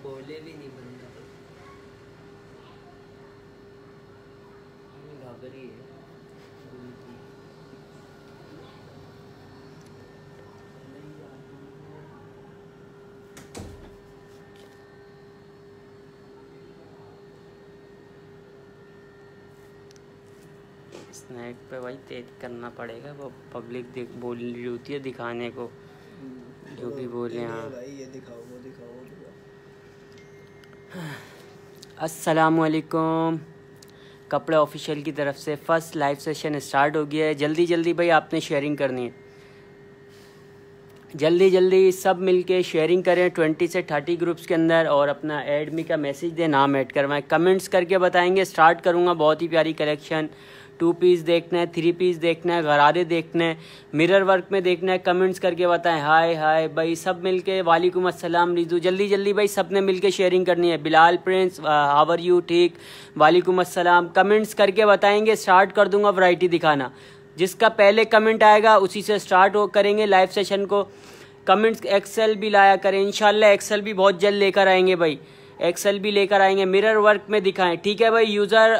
बोले भी नहीं बंदा, घबरी है। स्नैक पे भाई तेज करना पड़ेगा, वो पब्लिक देख बोल रही होती है दिखाने को, जो भी बोले। हाँ भाई ये दिखाओ वो दिखाओ। अस्सलामुअलैकुम, कपड़े ऑफिशियल की तरफ से फर्स्ट लाइव सेशन स्टार्ट हो गया है। जल्दी जल्दी भाई आपने शेयरिंग करनी है, जल्दी जल्दी सब मिलके शेयरिंग करें 20 से 30 ग्रुप्स के अंदर, और अपना ऐड मी का मैसेज दें, नाम ऐड करवाएं, कमेंट्स करके बताएंगे। स्टार्ट करूँगा, बहुत ही प्यारी कलेक्शन, 2 पीस देखना है, 3 पीस देखना है, गरारे देखना है, मिरर वर्क में देखना है, कमेंट्स करके बताएं। हाय हाय भाई सब मिलके, वालेकुम अस्सलाम रिजू, जल्दी जल्दी भाई सब ने मिलके शेयरिंग करनी है। Bilal Prince how are you, ठीक, वालेकुम अस्सलाम, कमेंट्स करके बताएंगे। स्टार्ट कर दूंगा वैरायटी दिखाना, जिसका पहले कमेंट आएगा उसी से स्टार्ट करेंगे लाइव सेशन को। कमेंट्स एक्सेल भी लाया करें, इंशाल्लाह एक्सेल भी बहुत जल्द लेकर आएंगे भाई, एक्सेल भी लेकर आएंगे। मिरर वर्क में दिखाएं, ठीक है भाई। यूज़र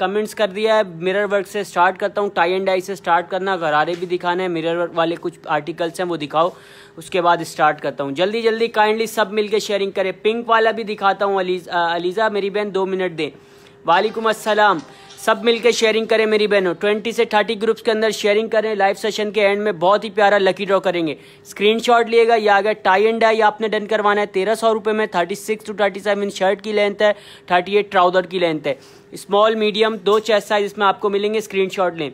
कमेंट्स कर दिया है, मिरर वर्क से स्टार्ट करता हूँ, टाई एंड डाई से स्टार्ट करना, गरारे भी दिखाने हैं, मिरर वर्क वाले कुछ आर्टिकल्स हैं वो दिखाओ, उसके बाद स्टार्ट करता हूँ। जल्दी जल्दी काइंडली सब मिलके शेयरिंग करें। पिंक वाला भी दिखाता हूँ, अलीज़ा मेरी बहन 2 मिनट दें। वालेकुम अस्सलाम, सब मिलके शेयरिंग करें मेरी बहनों, 20 से 30 ग्रुप्स के अंदर शेयरिंग करें। लाइव सेशन के एंड में बहुत ही प्यारा लकी ड्रॉ करेंगे, स्क्रीनशॉट लिएगा। या अगर टाई एंड डाई आपने डन करवाना है 1300 रुपये में, 36 to 37 शर्ट की लेंथ है, 38 ट्राउजर की लेंथ है, स्मॉल मीडियम 2 चेस्ट साइज इसमें आपको मिलेंगे। स्क्रीनशॉट लें,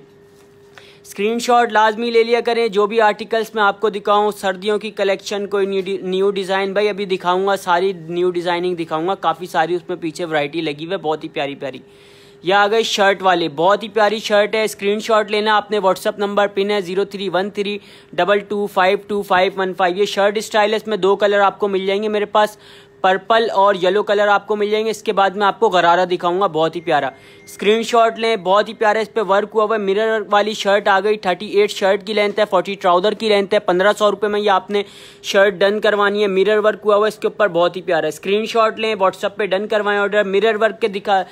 स्क्रीनशॉट लाजमी ले लिया करें। जो भी आर्टिकल्स मैं आपको दिखाऊं, सर्दियों की कलेक्शन, कोई न्यू डिज़ाइन भाई अभी दिखाऊंगा, सारी न्यू डिज़ाइनिंग दिखाऊंगा, काफ़ी सारी उसमें पीछे वैरायटी लगी हुई है, बहुत ही प्यारी प्यारी। या आ गए शर्ट वाले, बहुत ही प्यारी शर्ट है। स्क्रीनशॉट लेना, अपने व्हाट्सअप नंबर पिन है 0313222515। ये शर्ट स्टाइल है, इसमें 2 कलर आपको मिल जाएंगे मेरे पास, पर्पल और येलो कलर आपको मिल जाएंगे। इसके बाद मैं आपको गरारा दिखाऊंगा, बहुत ही प्यारा। स्क्रीनशॉट लें, बहुत ही प्यारा, इस पे वर्क हुआ हुआ है। मिरर वाली शर्ट आ गई, 38 शर्ट की लेंथ है, 40 ट्राउजर की लेंथ है, 1500 रुपये में ये आपने शर्ट डन करवानी है। मिरर वर्क हुआ हुआ है इसके ऊपर, बहुत ही प्यारा है। स्क्रीनशॉट लें, व्हाट्सअप पे डन करवाएं ऑर्डर। मिरर वर्क के दिखा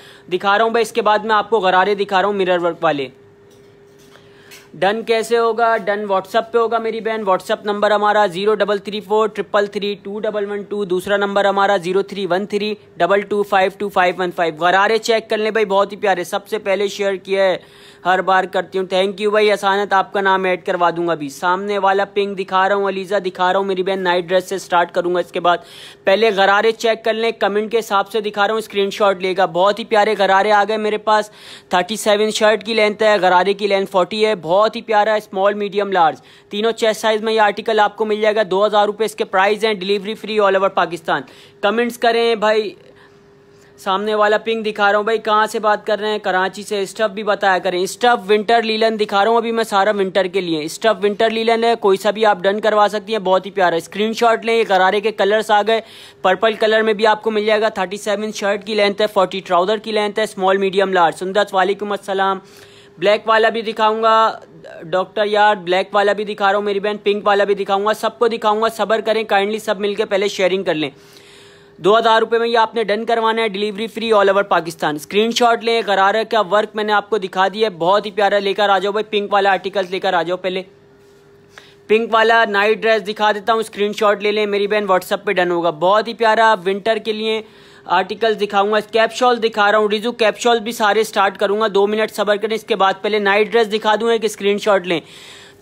रहा हूँ भाई, इसके बाद मैं आपको गरारे दिखा रहा हूँ मिरर वर्क वाले। डन कैसे होगा? डन व्हाट्सअप पे होगा मेरी बहन। व्हाट्सअप नंबर हमारा 0334333212। दूसरा नंबर हमारा 031322525515। गरारे चेक कर लें भाई, बहुत ही प्यारे, सबसे पहले शेयर किया है, हर बार करती हूँ, थैंक यू भाई। आसानत आपका नाम ऐड करवा दूंगा अभी। सामने वाला पिंक दिखा रहा हूँ, अलीजा दिखा रहा हूँ मेरी बहन, नाइट ड्रेस से स्टार्ट करूंगा। इसके बाद पहले गरारे चेक कर लें, कमेंट के हिसाब से दिखा रहा हूँ, स्क्रीनशॉट लेगा। बहुत ही प्यारे गरारे आ गए मेरे पास, 37 शर्ट की लेंथ है, गरारे की लेंथ 40 है, बहुत ही प्यारा है। स्मॉल मीडियम लार्ज तीनों चेस्ट साइज में ये आर्टिकल आपको मिल जाएगा। 2000 रुपये इसके प्राइस हैं, delivery free all over Pakistan. Comments करें भाई। सामने वाला पिंक दिखा रहा हूँ भाई, कहाँ से बात कर रहे हैं? कराची से। स्टफ भी बताया करें। स्टफ विंटर लीलन दिखा रहा हूँ अभी मैं, सारा विंटर के लिए स्टफ विंटर लीलन है, कोई सा भी आप डन करवा सकती हैं, बहुत ही प्यारा। स्क्रीनशॉट लें, ये गरारे के कलर्स आ गए, पर्पल कलर में भी आपको मिल जाएगा। 37 शर्ट की लेंथ है, 40 ट्राउजर की लेंथ है, स्मॉल मीडियम लार्ज। सुंदर, वालेकुम अस्सलाम। ब्लैक वाला भी दिखाऊंगा डॉक्टर यार, ब्लैक वाला भी दिखा रहा हूँ मेरी बहन, पिंक वाला भी दिखाऊंगा, सबको दिखाऊंगा। सब्र करें काइंडली, सब मिलकर पहले शेयरिंग कर लें। 2000 रुपये में ये आपने डन करवाना है, delivery free all over Pakistan. Screenshot लें, गरारा का वर्क मैंने आपको दिखा दिया है, बहुत ही प्यारा। लेकर आ जाओ भाई, पिंक वाला आर्टिकल्स लेकर आ जाओ। पहले पिंक वाला नाइट ड्रेस दिखा देता हूँ, स्क्रीनशॉट ले लें मेरी बहन, व्हाट्सएप पे डन होगा। बहुत ही प्यारा विंटर के लिए आर्टिकल्स दिखाऊंगा। कैप्शॉल दिखा रहा हूँ रिजू, कैप्शॉल भी सारे स्टार्ट करूंगा, 2 मिनट सब्र करें। इसके बाद पहले नाइट ड्रेस दिखा दूंगा, एक स्क्रीनशॉट लें।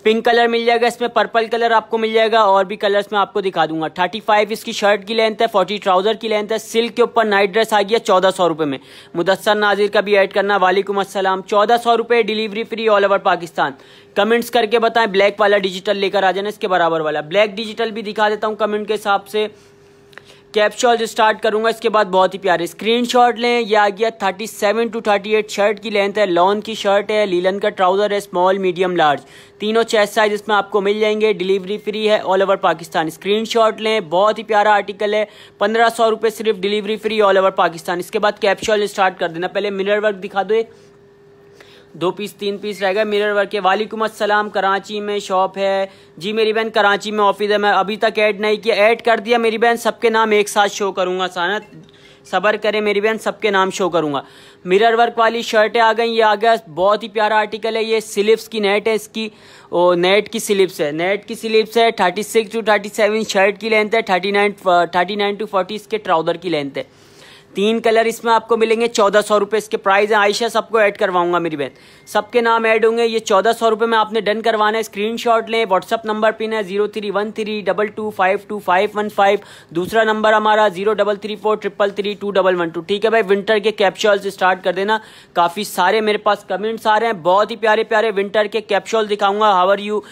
पिंक कलर मिल जाएगा, इसमें पर्पल कलर आपको मिल जाएगा, और भी कलर्स में आपको दिखा दूंगा। 35 इसकी शर्ट की लेंथ है, 40 ट्राउजर की लेंथ है। सिल्क के ऊपर नाइट ड्रेस आ गया 1400 रुपये में। मुदस्सर नाजिर का भी ऐड करना, वालेकुम अस्सलाम। 1400 रुपये, delivery free all over Pakistan. Comments करके बताएं, ब्लैक वाला डिजिटल लेकर आ जाना, इसके बराबर वाला ब्लैक डिजिटल भी दिखा देता हूँ कमेंट के हिसाब से। कैप्शॉल स्टार्ट करूंगा, इसके बाद बहुत ही प्यारे। स्क्रीनशॉट लें, ये आ गया 37 to 38 शर्ट की लेंथ है, लॉन की शर्ट है, लीलन का ट्राउजर है, स्मॉल मीडियम लार्ज, तीनों चेस्ट साइज इसमें आपको मिल जाएंगे, डिलीवरी फ्री है ऑल ओवर पाकिस्तान। स्क्रीनशॉट लें, बहुत ही प्यारा आर्टिकल है, 1500 रुपये सिर्फ, delivery free all over Pakistan. इसके बाद कैप्शॉल स्टार्ट कर देना। पहले मिरर वर्क दिखा दो, 2 पीस 3 पीस रह गए मिरर वर्क के। वालेकुम अस्सलाम, कराची में शॉप है जी मेरी बहन, कराची में ऑफिस है। मैं अभी तक ऐड नहीं किया, ऐड कर दिया मेरी बहन, सबके नाम एक साथ शो करूंगा। सानत सबर करें मेरी बहन, सबके नाम शो करूंगा। मिरर वर्क वाली शर्टें आ गई, ये आ गया बहुत ही प्यारा आर्टिकल है। ये स्लीव्स की नेट है इसकी, ओ नेट की स्लीव्स है, नेट की स्लीव्स है। 36 to 37 शर्ट की लेंथ है, 39 to 40 इसके ट्राउजर की लेंथ है। 3 कलर इसमें आपको मिलेंगे। 1400 रुपये इसके प्राइस है। आयशा सबको ऐड करवाऊंगा मेरी बहन, सबके नाम ऐड होंगे। ये 1400 रुपये में आपने डन करवाना है। स्क्रीनशॉट लें, व्हाट्सअप नंबर पिन है 0313225215। दूसरा नंबर हमारा 0334333211। ठीक है भाई, विंटर के कैप्सूल्स स्टार्ट कर देना। काफ़ी सारे मेरे पास कमेंट्स आ रहे हैं, बहुत ही प्यारे प्यारे विंटर के कैप्सूल दिखाऊंगा। हाउ आर यू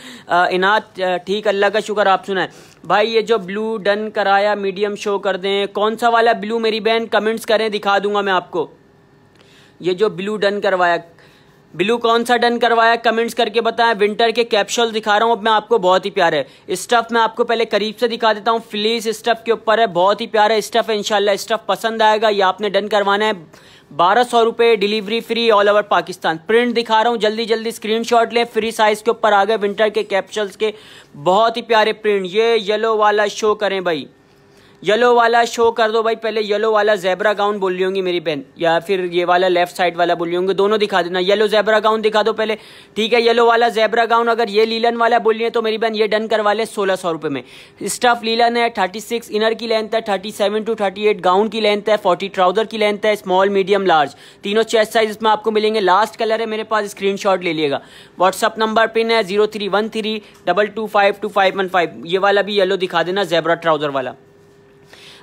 इनात? ठीक, अल्लाह का शुक्र, आप सुनाए भाई। ये जो ब्लू डन कराया मीडियम शो कर दें, कौन सा वाला ब्लू मेरी बहन कमेंट्स करें, दिखा दूंगा मैं आपको। ये जो ब्लू डन करवाया, ब्लू कौन सा डन करवाया कमेंट्स करके बताएं। विंटर के कैप्सूल दिखा रहा हूँ अब मैं आपको, बहुत ही प्यारे स्टफ। मैं आपको पहले करीब से दिखा देता हूँ। फ्लीस स्टफ के ऊपर है, बहुत ही प्यारा स्टफ है। इंशाल्लाह स्टफ पसंद आएगा। ये आपने डन करवाना है। 1200 रुपये, delivery free all over Pakistan. Print दिखा रहा हूँ, जल्दी जल्दी स्क्रीनशॉट लें। फ्री साइज के ऊपर आ गए विंटर के कैप्सूल्स के, बहुत ही प्यारे प्रिंट। ये येलो वाला शो करें भाई, येलो वाला शो कर दो भाई। पहले येलो वाला ज़ेब्रा गाउन बोल रही होंगी मेरी बहन, या फिर ये वाला लेफ्ट साइड वाला बोल रही होंगे, दोनों दिखा देना। येलो ज़ेब्रा गाउन दिखा दो पहले, ठीक है। येलो वाला ज़ेब्रा गाउन, अगर ये लीलन वाला बोल रही है तो मेरी बहन ये डन करवा ले 1600 रुपये में। स्टफ लीलन है, 36 इनर की लेंथ है, 37 to 38 गाउन की लेंथ है, 40 ट्राउजर की लेंथ है, स्मॉल मीडियम लार्ज तीनों चेस्ट साइज इसमें आपको मिलेंगे। लास्ट कलर है मेरे पास, स्क्रीनशॉट ले लिएगा। व्हाट्सअप नंबर पिन है 0313225215। ये वाला भी येलो दिखा देना, ज़ेब्रा ट्राउजर वाला।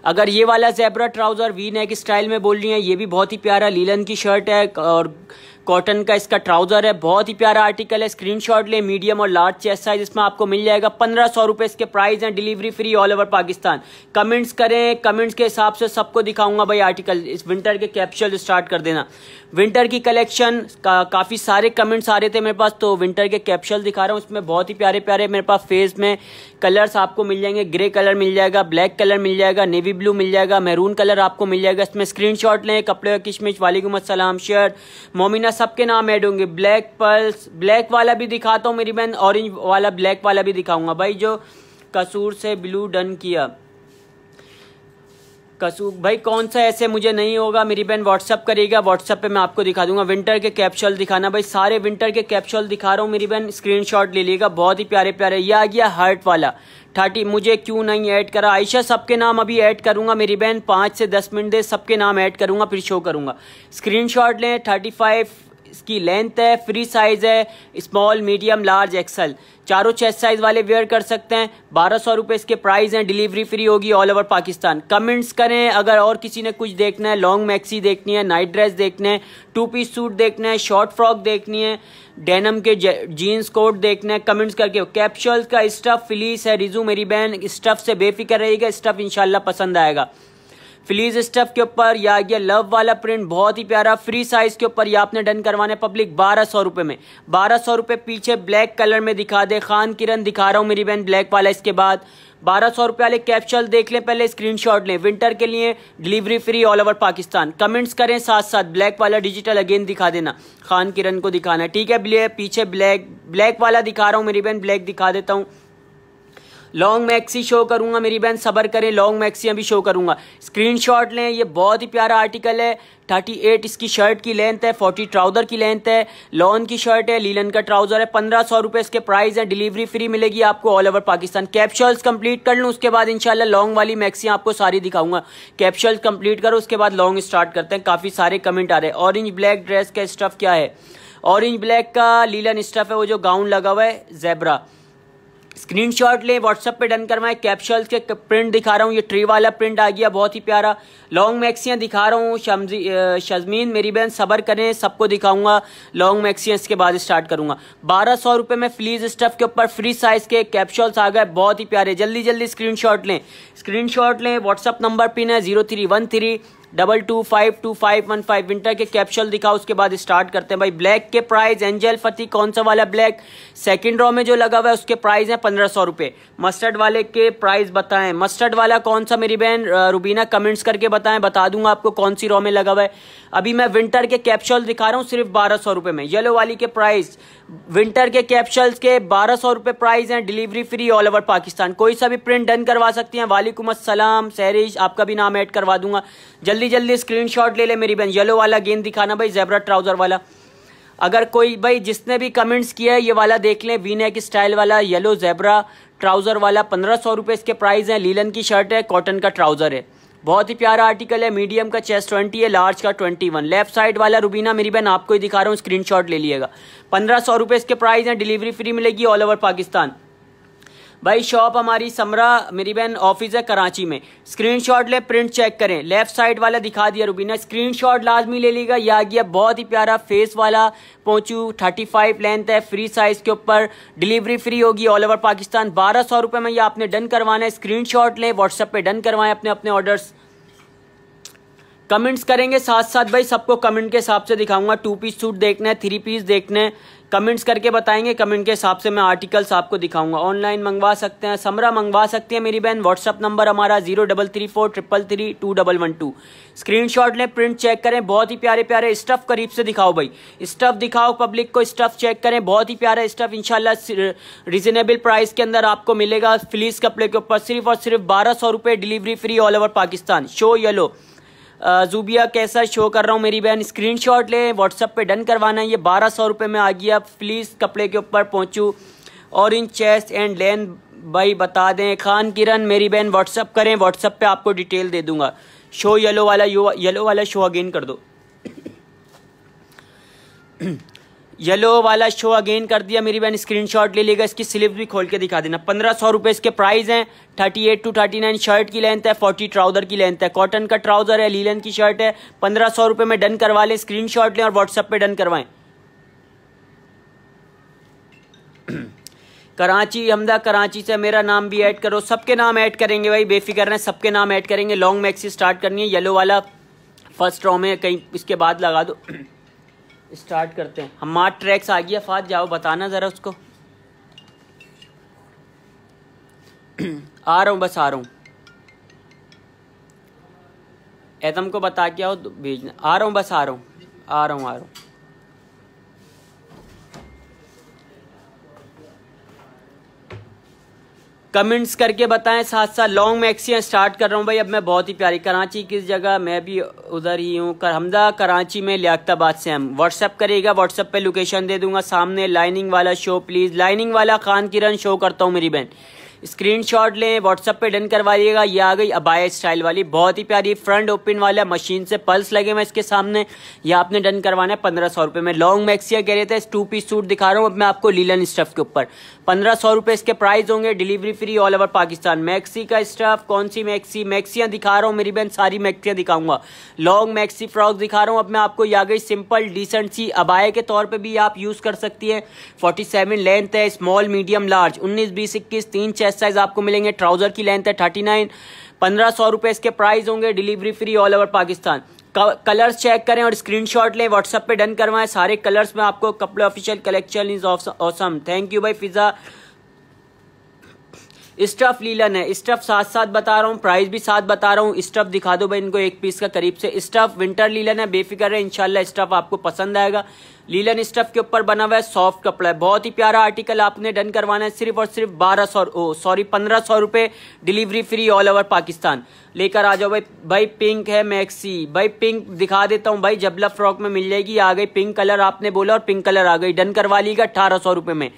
अगर ये वाला zebra trouser V neck style में बोल रही हैं, ये भी बहुत ही प्यारा लीलन की शर्ट है और कॉटन का इसका ट्राउजर है, बहुत ही प्यारा आर्टिकल है। स्क्रीनशॉट ले, मीडियम और लार्ज चेस्ट साइज इसमें आपको मिल जाएगा। 1500 रुपये इसके प्राइस हैं, delivery free all over Pakistan. Comments करें, कमेंट्स के हिसाब से सबको दिखाऊंगा भाई आर्टिकल। इस विंटर के कैप्सूल स्टार्ट कर देना। विंटर की कलेक्शन काफ़ी सारे कमेंट्स आ रहे थे मेरे पास, तो विंटर के कैप्सूल दिखा रहा हूँ। उसमें बहुत ही प्यारे प्यारे मेरे पास फेस में कलर्स आपको मिल जाएंगे। ग्रे कलर मिल जाएगा, ब्लैक कलर मिल जाएगा, नेवी ब्लू मिल जाएगा, मैरून कलर आपको मिल जाएगा। इसमें स्क्रीनशॉट लें। कपड़े का किशमिश, वालेकुम अस्सलाम, शर्ट मोमिना, सबके नाम ऐड होंगे। ब्लैक पर्ल्स, ब्लैक वाला भी दिखाता हूँ मेरी बहन, ऑरेंज वाला, ब्लैक वाला भी दिखाऊंगा भाई। जो कसूर से ब्लू डन किया, कसूर भाई कौन सा ऐसे मुझे नहीं होगा मेरी बहन, व्हाट्सअप करेगा, व्हाट्सअप पे मैं आपको दिखा दूंगा। विंटर के कैप्सूल दिखाना भाई, सारे विंटर के कैप्सूल दिखा रहा हूँ मेरी बहन, स्क्रीनशॉट ले लीजिएगा। बहुत ही प्यारे प्यारे। ये आ गया हार्ट वाला 30, मुझे क्यों नहीं ऐड करा आयशा? सबके नाम अभी ऐड करूंगा मेरी बहन, 5 से 10 मिनट दे, सबके नाम ऐड करूंगा फिर शो करूंगा। स्क्रीनशॉट लें। 35 इसकी लेंथ है, फ्री साइज है, स्मॉल मीडियम लार्ज एक्सल, चारों चेस्ट साइज वाले वेयर कर सकते हैं। 1200 रुपये इसके प्राइस हैं, डिलीवरी फ्री होगी ऑल ओवर पाकिस्तान। कमेंट्स करें अगर और किसी ने कुछ देखना है, लॉन्ग मैक्सी देखनी है, नाइट ड्रेस देखने हैं, 2 पीस सूट देखना है, शॉर्ट फ्रॉक देखनी है, डेनम के जीन्स कोट देखना है, कमेंट्स करके। कैप्सूल का स्टफ फिलीस है रिजू मेरी बहन, स्टफ से बेफिक्र रहिएगा, स्टफ इंशाल्लाह पसंद आएगा। फ्लीज स्टफ के ऊपर या गया लव वाला प्रिंट, बहुत ही प्यारा। फ्री साइज के ऊपर ये आपने डन करवाने पब्लिक 1200 रुपये में। 1200 रुपये पीछे ब्लैक कलर में दिखा दे, खान किरण दिखा रहा हूँ मेरी बहन, ब्लैक वाला। इसके बाद 1200 रुपये वाले कैप्सूल देख लें पहले, स्क्रीनशॉट लें। विंटर के लिए delivery free all over Pakistan. Comments करें साथ साथ, ब्लैक वाला डिजिटल अगेन दिखा देना, खान किरण को दिखाना है, ठीक है। पीछे ब्लैक वाला दिखा रहा हूँ मेरी बहन, ब्लैक दिखा देता हूँ। लॉन्ग मैक्सी शो करूंगा मेरी बहन, सबर करें, लॉन्ग मैक्सियां भी शो करूंगा। स्क्रीनशॉट लें। ये बहुत ही प्यारा आर्टिकल है। 38 इसकी शर्ट की लेंथ है, 40 ट्राउजर की लेंथ है, लॉन की शर्ट है, लीलन का ट्राउजर है। 1500 रुपये इसके प्राइस है, डिलीवरी फ्री मिलेगी आपको all over Pakistan. Capsules complete कर लूँ, उसके बाद इंशाल्लाह लॉन्ग वाली मैक्सियां आपको सारी दिखाऊंगा। कैप्सूल्स कंप्लीट करो, उसके बाद लॉन्ग स्टार्ट करते हैं। काफ़ी सारे कमेंट आ रहे हैं। ऑरेंज ब्लैक ड्रेस का स्टफ क्या है? ऑरेंज ब्लैक का लीलन स्टफ है, वो जो गाउन लगा हुआ है ज़ेब्रा। स्क्रीनशॉट ले, व्हाट्सएप पे डन करवाएं। कैप्सूल्स के प्रिंट दिखा रहा हूँ, ये ट्री वाला प्रिंट आ गया, बहुत ही प्यारा। लॉन्ग मैक्सियां दिखा रहा हूँ। शजमीन मेरी बहन सबर करें, सबको दिखाऊंगा। लॉन्ग मैक्सियां इसके बाद स्टार्ट करूंगा। 1200 रुपये में फ्लीज स्टफ के ऊपर फ्री साइज के कैप्सूल्स आ गए, बहुत ही प्यारे। जल्दी जल्दी स्क्रीनशॉट लें, व्हाट्सएप नंबर पिन है 0313 22252515 विंटर के कैप्सूल दिखाओ, उसके बाद स्टार्ट करते हैं भाई। ब्लैक के प्राइस एंजल फती कौन सा वाला ब्लैक सेकंड रो में जो लगा हुआ है उसके प्राइस है 1500 रुपए। मस्टर्ड वाले के प्राइस बताएं, मस्टर्ड वाला कौन सा मेरी बहन रुबीना कमेंट्स करके बताएं, बता दूंगा आपको कौन सी रो में लगा हुआ है। अभी मैं विंटर के कैप्सूल दिखा रहा हूँ सिर्फ 1200 रुपए में। येलो वाली के प्राइस विंटर के कैप्सूल्स के 1200 रुपए प्राइस हैं, delivery free all over Pakistan. कोई सा भी प्रिंट डन करवा सकती हैं। वालेकुम अस्सलाम सहरिश, आपका भी नाम ऐड करवा दूंगा। जल्दी जल्दी स्क्रीनशॉट ले ले मेरी बहन। येलो वाला गेंद दिखाना भाई, ज़ेब्रा ट्राउजर वाला। अगर कोई भाई जिसने भी कमेंट्स किया है ये वाला देख लें, वी नेक स्टाइल वाला येलो ज़ेब्रा ट्राउजर वाला 1500 रुपए इसके प्राइस हैं। लीलन की शर्ट है, कॉटन का ट्राउजर है, बहुत ही प्यारा आर्टिकल है। मीडियम का चेस्ट 20 है, लार्ज का 21। लेफ्ट साइड वाला रुबीना मेरी बहन आपको ही दिखा रहा हूँ, स्क्रीनशॉट ले लिएगा। 1500 रुपए इसके प्राइस हैं, डिलीवरी फ्री मिलेगी ऑल ओवर पाकिस्तान। भाई शॉप हमारी समरा मेरी बहन ऑफिस है कराची में। स्क्रीनशॉट ले, प्रिंट चेक करें। लेफ्ट साइड वाला दिखा दिया रुबीना, स्क्रीनशॉट लाजमी ले लीजिएगा। ये आ गया बहुत ही प्यारा फेस वाला पोंचू, 35 लेंथ है, फ्री साइज के ऊपर, डिलीवरी फ्री होगी ऑल ओवर पाकिस्तान। 1200 रुपए में ये आपने डन करवाना है। स्क्रीनशॉट लें, व्हाट्सएप पे डन करवाएं अपने अपने ऑर्डर्स। कमेंट्स करेंगे साथ साथ भाई, सबको कमेंट के हिसाब से दिखाऊंगा। 2 पीस सूट देखना है, 3 पीस देखने हैं, कमेंट्स करके बताएंगे, कमेंट के हिसाब से मैं आर्टिकल्स आपको दिखाऊंगा। ऑनलाइन मंगवा सकते हैं, समरा मंगवा सकते हैं मेरी बहन। व्हाट्सअप नंबर हमारा 0334333212। स्क्रीनशॉट लें, प्रिंट चेक करें। बहुत ही प्यारे प्यारे स्टफ करीब से दिखाओ भाई, स्टफ दिखाओ पब्लिक को, स्टफ चेक करें। बहुत ही प्यारा स्टफ इंशाल्लाह रिजनेबल प्राइस के अंदर आपको मिलेगा। फ्लीस कपड़े के ऊपर सिर्फ और सिर्फ 1200 रुपए, delivery free all over Pakistan. Show yellow Zubia कैसा शो कर रहा हूँ मेरी बहन, स्क्रीनशॉट ले, व्हाट्सएप पे डन करवाना है। ये 1200 रुपये में आ गया फ्लीस कपड़े के ऊपर पहुँचू, ऑरेंज चेस्ट एंड लेन भाई बता दें। खान किरण मेरी बहन व्हाट्सएप करें, व्हाट्सएप पे आपको डिटेल दे दूंगा। शो येलो वाला शो अगेन कर दो। येलो वाला शो अगेन कर दिया मेरी बहन, स्क्रीनशॉट ले लेगा। इसकी स्लीव भी खोल के दिखा देना। 1500 रुपए इसके प्राइस हैं। 38 to 39 शर्ट की लेंथ है, 40 ट्राउजर की लेंथ है, कॉटन का ट्राउजर है, लीलन की शर्ट है। 1500 रुपए में डन करवा लें, स्क्रीनशॉट लें और व्हाट्सएप पे डन करवाएं। कराची हमदा, कराची से मेरा नाम भी ऐड करो, सबके नाम ऐड करेंगे भाई, बेफिक्र रहें, सबके नाम ऐड करेंगे। लॉन्ग मैक्सी स्टार्ट करनी है, येलो वाला फर्स्ट रो में कहीं इसके बाद लगा दो। स्टार्ट करते हैं। हमार ट्रैक्स आ गया, फात जाओ बताना जरा उसको। आ रहा हूँ, बस आ रहा हूँ। एदम को बता के आओ भेजना। आ रहा हूँ, बस आ रहा हूँ। कमेंट्स करके बताएं साथ साथ। लॉन्ग मैक्सियाँ स्टार्ट कर रहा हूँ भाई अब मैं, बहुत ही प्यारी। कराची किस जगह? मैं भी उधर ही हूँ, हमदा कराची में, लियाकताबाद से। हम व्हाट्सएप करेगा, व्हाट्सएप पे लोकेशन दे दूंगा। सामने लाइनिंग वाला शो प्लीज़, लाइनिंग वाला खान किरण शो करता हूँ मेरी बहन। स्क्रीनशॉट लें, व्हाट्सएप पे डन करवाइएगा। ये आ गई अबाया स्टाइल वाली, बहुत ही प्यारी, फ्रंट ओपन वाला, मशीन से पल्स लगे हुए इसके सामने। ये आपने डन करवाना है 1500 रुपये में। लॉन्ग मैक्सिया कह रहे थे, 2 पीस सूट दिखा रहा हूँ अब मैं आपको लीलन स्टफ के ऊपर। 1500 रुपये इसके प्राइस होंगे, delivery free all over Pakistan. Maxi का स्टफ, कौन सी मैक्सियाँ दिखा रहा हूँ मेरी बहन, सारी मैक्सियाँ दिखाऊंगा। लॉन्ग मैक्सी फ्रॉक दिखा रहा हूँ अब मैं आपको। ये आ गई सिंपल डिसेंट सी अबाया के तौर पर भी आप यूज़ कर सकती है। 47 लेंथ है, small medium large, 19 20 21 3 chest size आपको मिलेंगे। ट्राउजर की लेंथ है 39। 1500 रुपए इसके प्राइस होंगे, delivery free all over Pakistan. Colours check करें और स्क्रीनशॉट लें, व्हाट्सएप पे डन करवाएं। सारे कलर्स में आपको कपड़े official collection is awesome. Thank you भाई फिजा। स्टफ लीलन है, स्टफ साथ साथ बता रहा हूँ, प्राइस भी साथ बता रहा हूँ। स्टफ दिखा दो भाई इनको एक पीस का करीब से। स्टफ विंटर लीलन है, बेफिक्र है, इंशाल्लाह स्टफ आपको पसंद आएगा। लीलन स्टफ के ऊपर बना हुआ है, सॉफ्ट कपड़ा है, बहुत ही प्यारा आर्टिकल आपने डन करवाना है। सिर्फ और सिर्फ 1500 रुपए, delivery free all over Pakistan. लेकर आ जाओ भाई। पिंक है मैक्सी, भाई पिंक दिखा देता हूँ भाई, जबला फ्रॉक में मिल जाएगी। आ गई पिंक कलर, आपने बोला और पिंक कलर आ गई, डन करवा लीजिएगा 1800 रुपए में।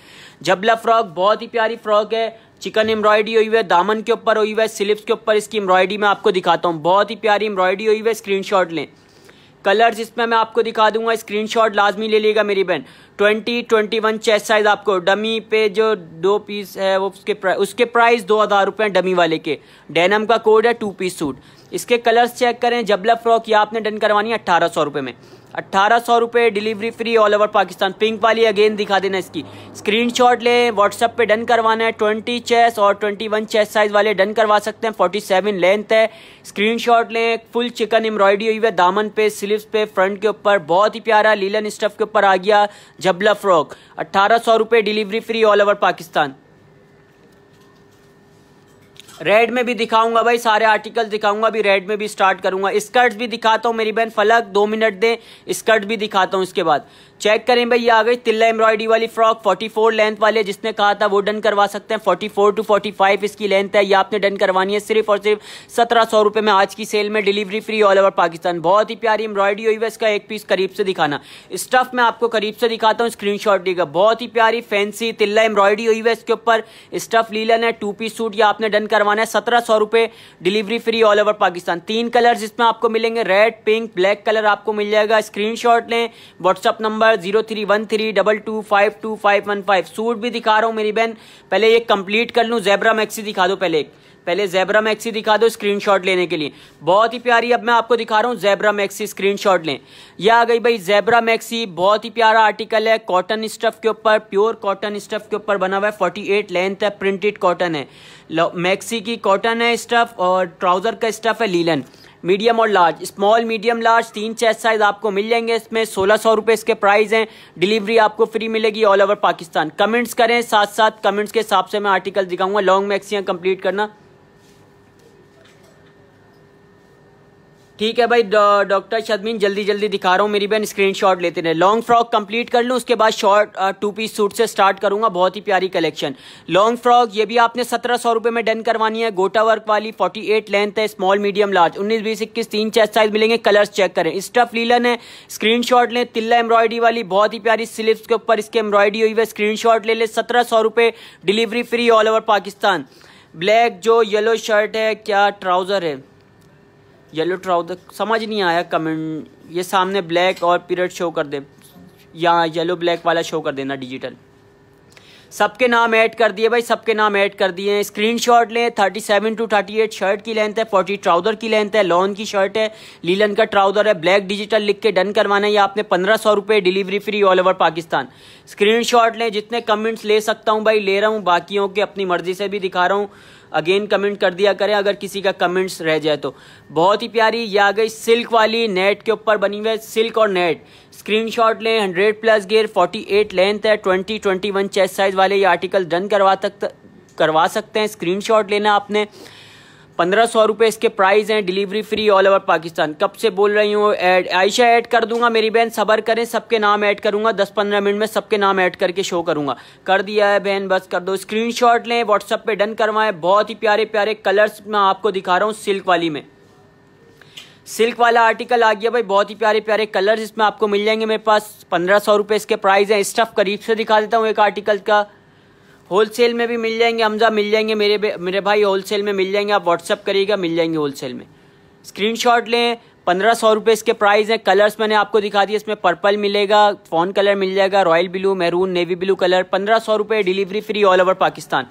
जबला फ्रॉक बहुत ही प्यारी फ्रॉक है, चिकन एम्ब्रॉयडरी हुई है, दामन के ऊपर हुई है, स्लीव्स के ऊपर इसकी एम्ब्रॉयडरी मैं आपको दिखाता हूँ। बहुत ही प्यारी एम्ब्रॉयडरी हुई है, स्क्रीनशॉट लें। कलर्स इसमें मैं आपको दिखा दूंगा, स्क्रीनशॉट लाजमी ले लेगा मेरी बहन। 20 21 चेस्ट साइज आपको। डमी पे जो 2 पीस है वो उसके प्राइस 2000 रुपये डमी वाले के। डेनम का कोड है, 2 पीस सूट। इसके कलर्स चेक करें। जबला फ्रॉक ये आपने डन करवानी है 1800 रुपये में। 1800 रुपये, delivery free all over Pakistan. Pink वाली अगेन दिखा देना, इसकी स्क्रीनशॉट लें, व्हाट्सएप पे डन करवाना है। 20 चेस्ट और 21 चेस्ट साइज वाले डन करवा सकते हैं। 47 लेंथ है, स्क्रीनशॉट लें। फुल चिकन एम्ब्रॉयडरी हुई है दामन पे, स्लीव्स पे, फ्रंट के ऊपर, बहुत ही प्यारा लीलन स्टफ के ऊपर आ गया जबला फ्रॉक। 1800 रुपये, delivery free all over Pakistan. Red में भी दिखाऊंगा भाई, सारे आर्टिकल दिखाऊंगा, अभी रेड में भी स्टार्ट करूंगा। स्कर्ट्स भी दिखाता हूं मेरी बहन फलक, 2 मिनट दें, स्कर्ट भी दिखाता हूं। इसके बाद चेक करें भाई, ये आ गई तिल्ला एम्ब्रॉयडरी वाली फ्रॉक। 44 लेंथ वाले जिसने कहा था वो डन करवा सकते हैं। 44 to 45 इसकी लेंथ है, ये आपने डन करवानी है सिर्फ और सिर्फ 1700 रुपये में आज की सेल में, delivery free all over Pakistan. बहुत ही प्यारी एम्ब्रॉयडरी हुई है, इसका एक पीस करीब से दिखाना। स्टफ में आपको करीब से दिखाता हूँ, स्क्रीनशॉट देगा। बहुत ही प्यारी फैंसी तिल्ला एम्ब्रॉयडरी हुई है, इसके ऊपर स्टफ लीलन है। 2 पीस सूट ये आपने डन करवाना है, 1700 रुपये, delivery free all over Pakistan. 3 colour इसमें आपको मिलेंगे, रेड, पिंक, ब्लैक कलर आपको मिल जाएगा। स्क्रीनशॉट लें, व्हाट्सअप नंबर 0313225515। सूट भी दिखा रहा हूं मेरी बहन, पहले ये कंप्लीट कर लूं। ज़ेब्रा मैक्सी दिखा दो, पहले ज़ेब्रा मैक्सी दिखा दो स्क्रीनशॉट लेने के लिए। बहुत ही प्यारी, अब मैं आपको दिखा रहा हूँ ज़ेब्रा मैक्सी, स्क्रीनशॉट लें। यह आ गई भाई ज़ेब्रा मैक्सी, बहुत ही प्यारा आर्टिकल है, कॉटन स्टफ के ऊपर, प्योर कॉटन स्टफ के ऊपर बना हुआ है। 48 लेंथ है, प्रिंटेड कॉटन है, मैक्सी की कॉटन है स्टफ, और ट्राउजर का स्टफ है लीलन। मीडियम और large, small, medium, large 3 chest size आपको मिल जाएंगे इसमें। 1600 रुपये इसके प्राइस हैं, डिलीवरी आपको फ्री मिलेगी ऑल ओवर पाकिस्तान। कमेंट्स करें, साथ साथ कमेंट्स के हिसाब से मैं आर्टिकल दिखाऊंगा। लॉन्ग मैक्सियां कंप्लीट करना, ठीक है भाई। डॉक्टर शदमीन जल्दी जल्दी दिखा रहा हूँ मेरी बहन, स्क्रीनशॉट लेते रहे। लॉन्ग फ्रॉक कंप्लीट कर लूँ, उसके बाद शॉर्ट 2 पीस सूट से स्टार्ट करूंगा। बहुत ही प्यारी कलेक्शन। लॉन्ग फ्रॉक ये भी आपने 1700 रुपये में डन करवानी है, गोटा वर्क वाली, 48 लेंथ है, small, medium, large, 19, 20, 21 3 chest size मिलेंगे। कलर्स चेक करें, स्टफ लीलन है, स्क्रीनशॉट लें। तिल्ला एम्ब्रॉयडरी वाली, बहुत ही प्यारी स्लीव्स के ऊपर इसके एम्ब्रॉयडरी हुई है, स्क्रीनशॉट ले ले। 1700 रुपये, delivery free all over Pakistan. Black जो येलो शर्ट है, क्या ट्राउजर है, येलो ट्राउजर, समझ नहीं आया कमेंट। ये सामने ब्लैक और पीरियड शो कर दे, यहाँ येलो ब्लैक वाला शो कर देना डिजिटल। सबके नाम ऐड कर दिए भाई, सबके नाम ऐड कर दिए हैं। स्क्रीनशॉट लें। 37 to 38 शर्ट की लेंथ है, 40 ट्राउजर की लेंथ है, लॉन की शर्ट है, लीलन का ट्राउजर है, ब्लैक डिजिटल लिख के डन करवाना है। ये आपने 1500 रुपये, delivery free all over Pakistan. Screenshot लें, जितने कमेंट्स ले सकता हूँ भाई ले रहा हूँ, बाकियों के अपनी मर्जी से भी दिखा रहा हूँ। अगेन कमेंट कर दिया करें अगर किसी का कमेंट्स रह जाए तो। बहुत ही प्यारी ये आ गई सिल्क वाली, नेट के ऊपर बनी हुई है, सिल्क और नेट। स्क्रीनशॉट लें। 100+ गेयर, 48 लेंथ है, 20, 21 चेस्ट साइज वाले ये आर्टिकल डन करवा सकते हैं। स्क्रीनशॉट लेना आपने। 1500 रुपये इसके प्राइस हैं, delivery free all over Pakistan. कब से बोल रही हूँ ऐड, आयशा ऐड कर दूंगा मेरी बहन, सब्र करें, सबके नाम ऐड करूंगा 10-15 मिनट में, सबके नाम ऐड करके शो करूंगा। कर दिया है बहन, बस कर दो। स्क्रीनशॉट लें, व्हाट्सएप पे डन करवाएं। बहुत ही प्यारे प्यारे कलर्स मैं आपको दिखा रहा हूँ सिल्क वाली में। सिल्क वाला आर्टिकल आ गया भाई, बहुत ही प्यारे प्यारे कलर्स इसमें आपको मिल जाएंगे मेरे पास। 1500 रुपये इसके प्राइस हैं। स्टफ करीब से दिखा देता हूँ एक आर्टिकल का। होलसेल में भी मिल जाएंगे, हमजा मिल जाएंगे मेरे भाई, होलसेल में मिल जाएंगे। आप व्हाट्सअप करिएगा, मिल जाएंगे होलसेल में। स्क्रीनशॉट लें। 1500 रुपये इसके प्राइस हैं। कलर्स मैंने आपको दिखा दिया, इसमें पर्पल मिलेगा, फोन कलर मिल जाएगा, royal blue, maroon, navy blue colour. 1500 रुपये, delivery free all over Pakistan.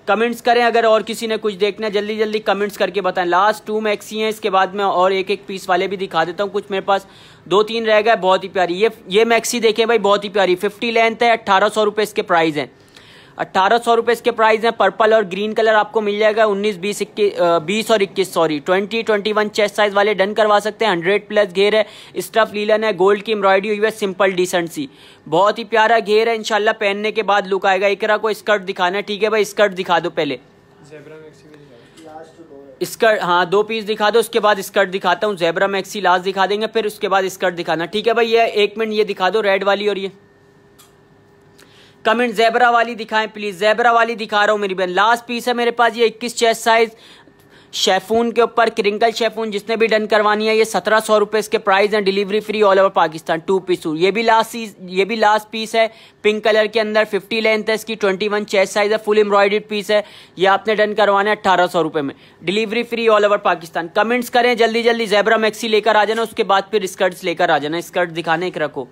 Comments करें अगर और किसी ने कुछ देखना है, जल्दी जल्दी कमेंट्स करके बताएं। लास्ट 2 मैक्सी हैं, इसके बाद मैं और एक पीस वाले भी दिखा देता हूँ। कुछ मेरे पास 2-3 रह गए। बहुत ही प्यारी ये मैक्सी देखें भाई, बहुत ही प्यारी, 50 लेंथ है, 1800 रुपये इसके प्राइस हैं। 1800 रुपये इसके प्राइस हैं। पर्पल और ग्रीन कलर आपको मिल जाएगा। 19, 20 और 21 सॉरी 20, 21 चेस्ट साइज वाले डन करवा सकते हैं। 100+ घेर है, स्टफ लीलन है, गोल्ड की एम्ब्रॉयडरी हुई है, सिंपल डिसेंट सी, बहुत ही प्यारा घेर है। इंशाल्लाह पहनने के बाद लुक आएगा। इकरा को स्कर्ट दिखाना है, ठीक है भाई, स्कर्ट दिखा दो पहले। स्कर्ट, हाँ 2 पीस दिखा दो, उसके बाद स्कर्ट दिखाता हूँ। ज़ेब्रा मैक्सी लास्ट दिखा देंगे, फिर उसके बाद स्कर्ट दिखाना, ठीक है भाई। ये 1 मिनट ये दिखा दो रेड वाली, और ये कमेंट ज़ेब्रा वाली दिखाएं प्लीज। ज़ेब्रा वाली दिखा रहा हूँ मेरी बहन। लास्ट पीस है मेरे पास, ये 21 चेस्ट साइज शेफून के ऊपर, क्रिंकल शेफून, जिसने भी डन करवानी है। ये 1700 रुपये इसके प्राइस हैं, delivery free all over Pakistan. 2 piece. ये भी लास्ट पीस है, पिंक कलर के अंदर, 50 लेंथ है इसकी, 21 चेस्ट साइज है, फुल एम्ब्रॉयडर्ड पीस है। ये आपने डन करवाना है 1800 रुपये में, delivery free all over Pakistan. Comments करें जल्दी जल्दी। ज़ेब्रा मैक्सी लेकर आ जाना, उसके बाद फिर स्कर्ट्स लेकर आ जाना। स्कर्ट दिखाने एक रखो,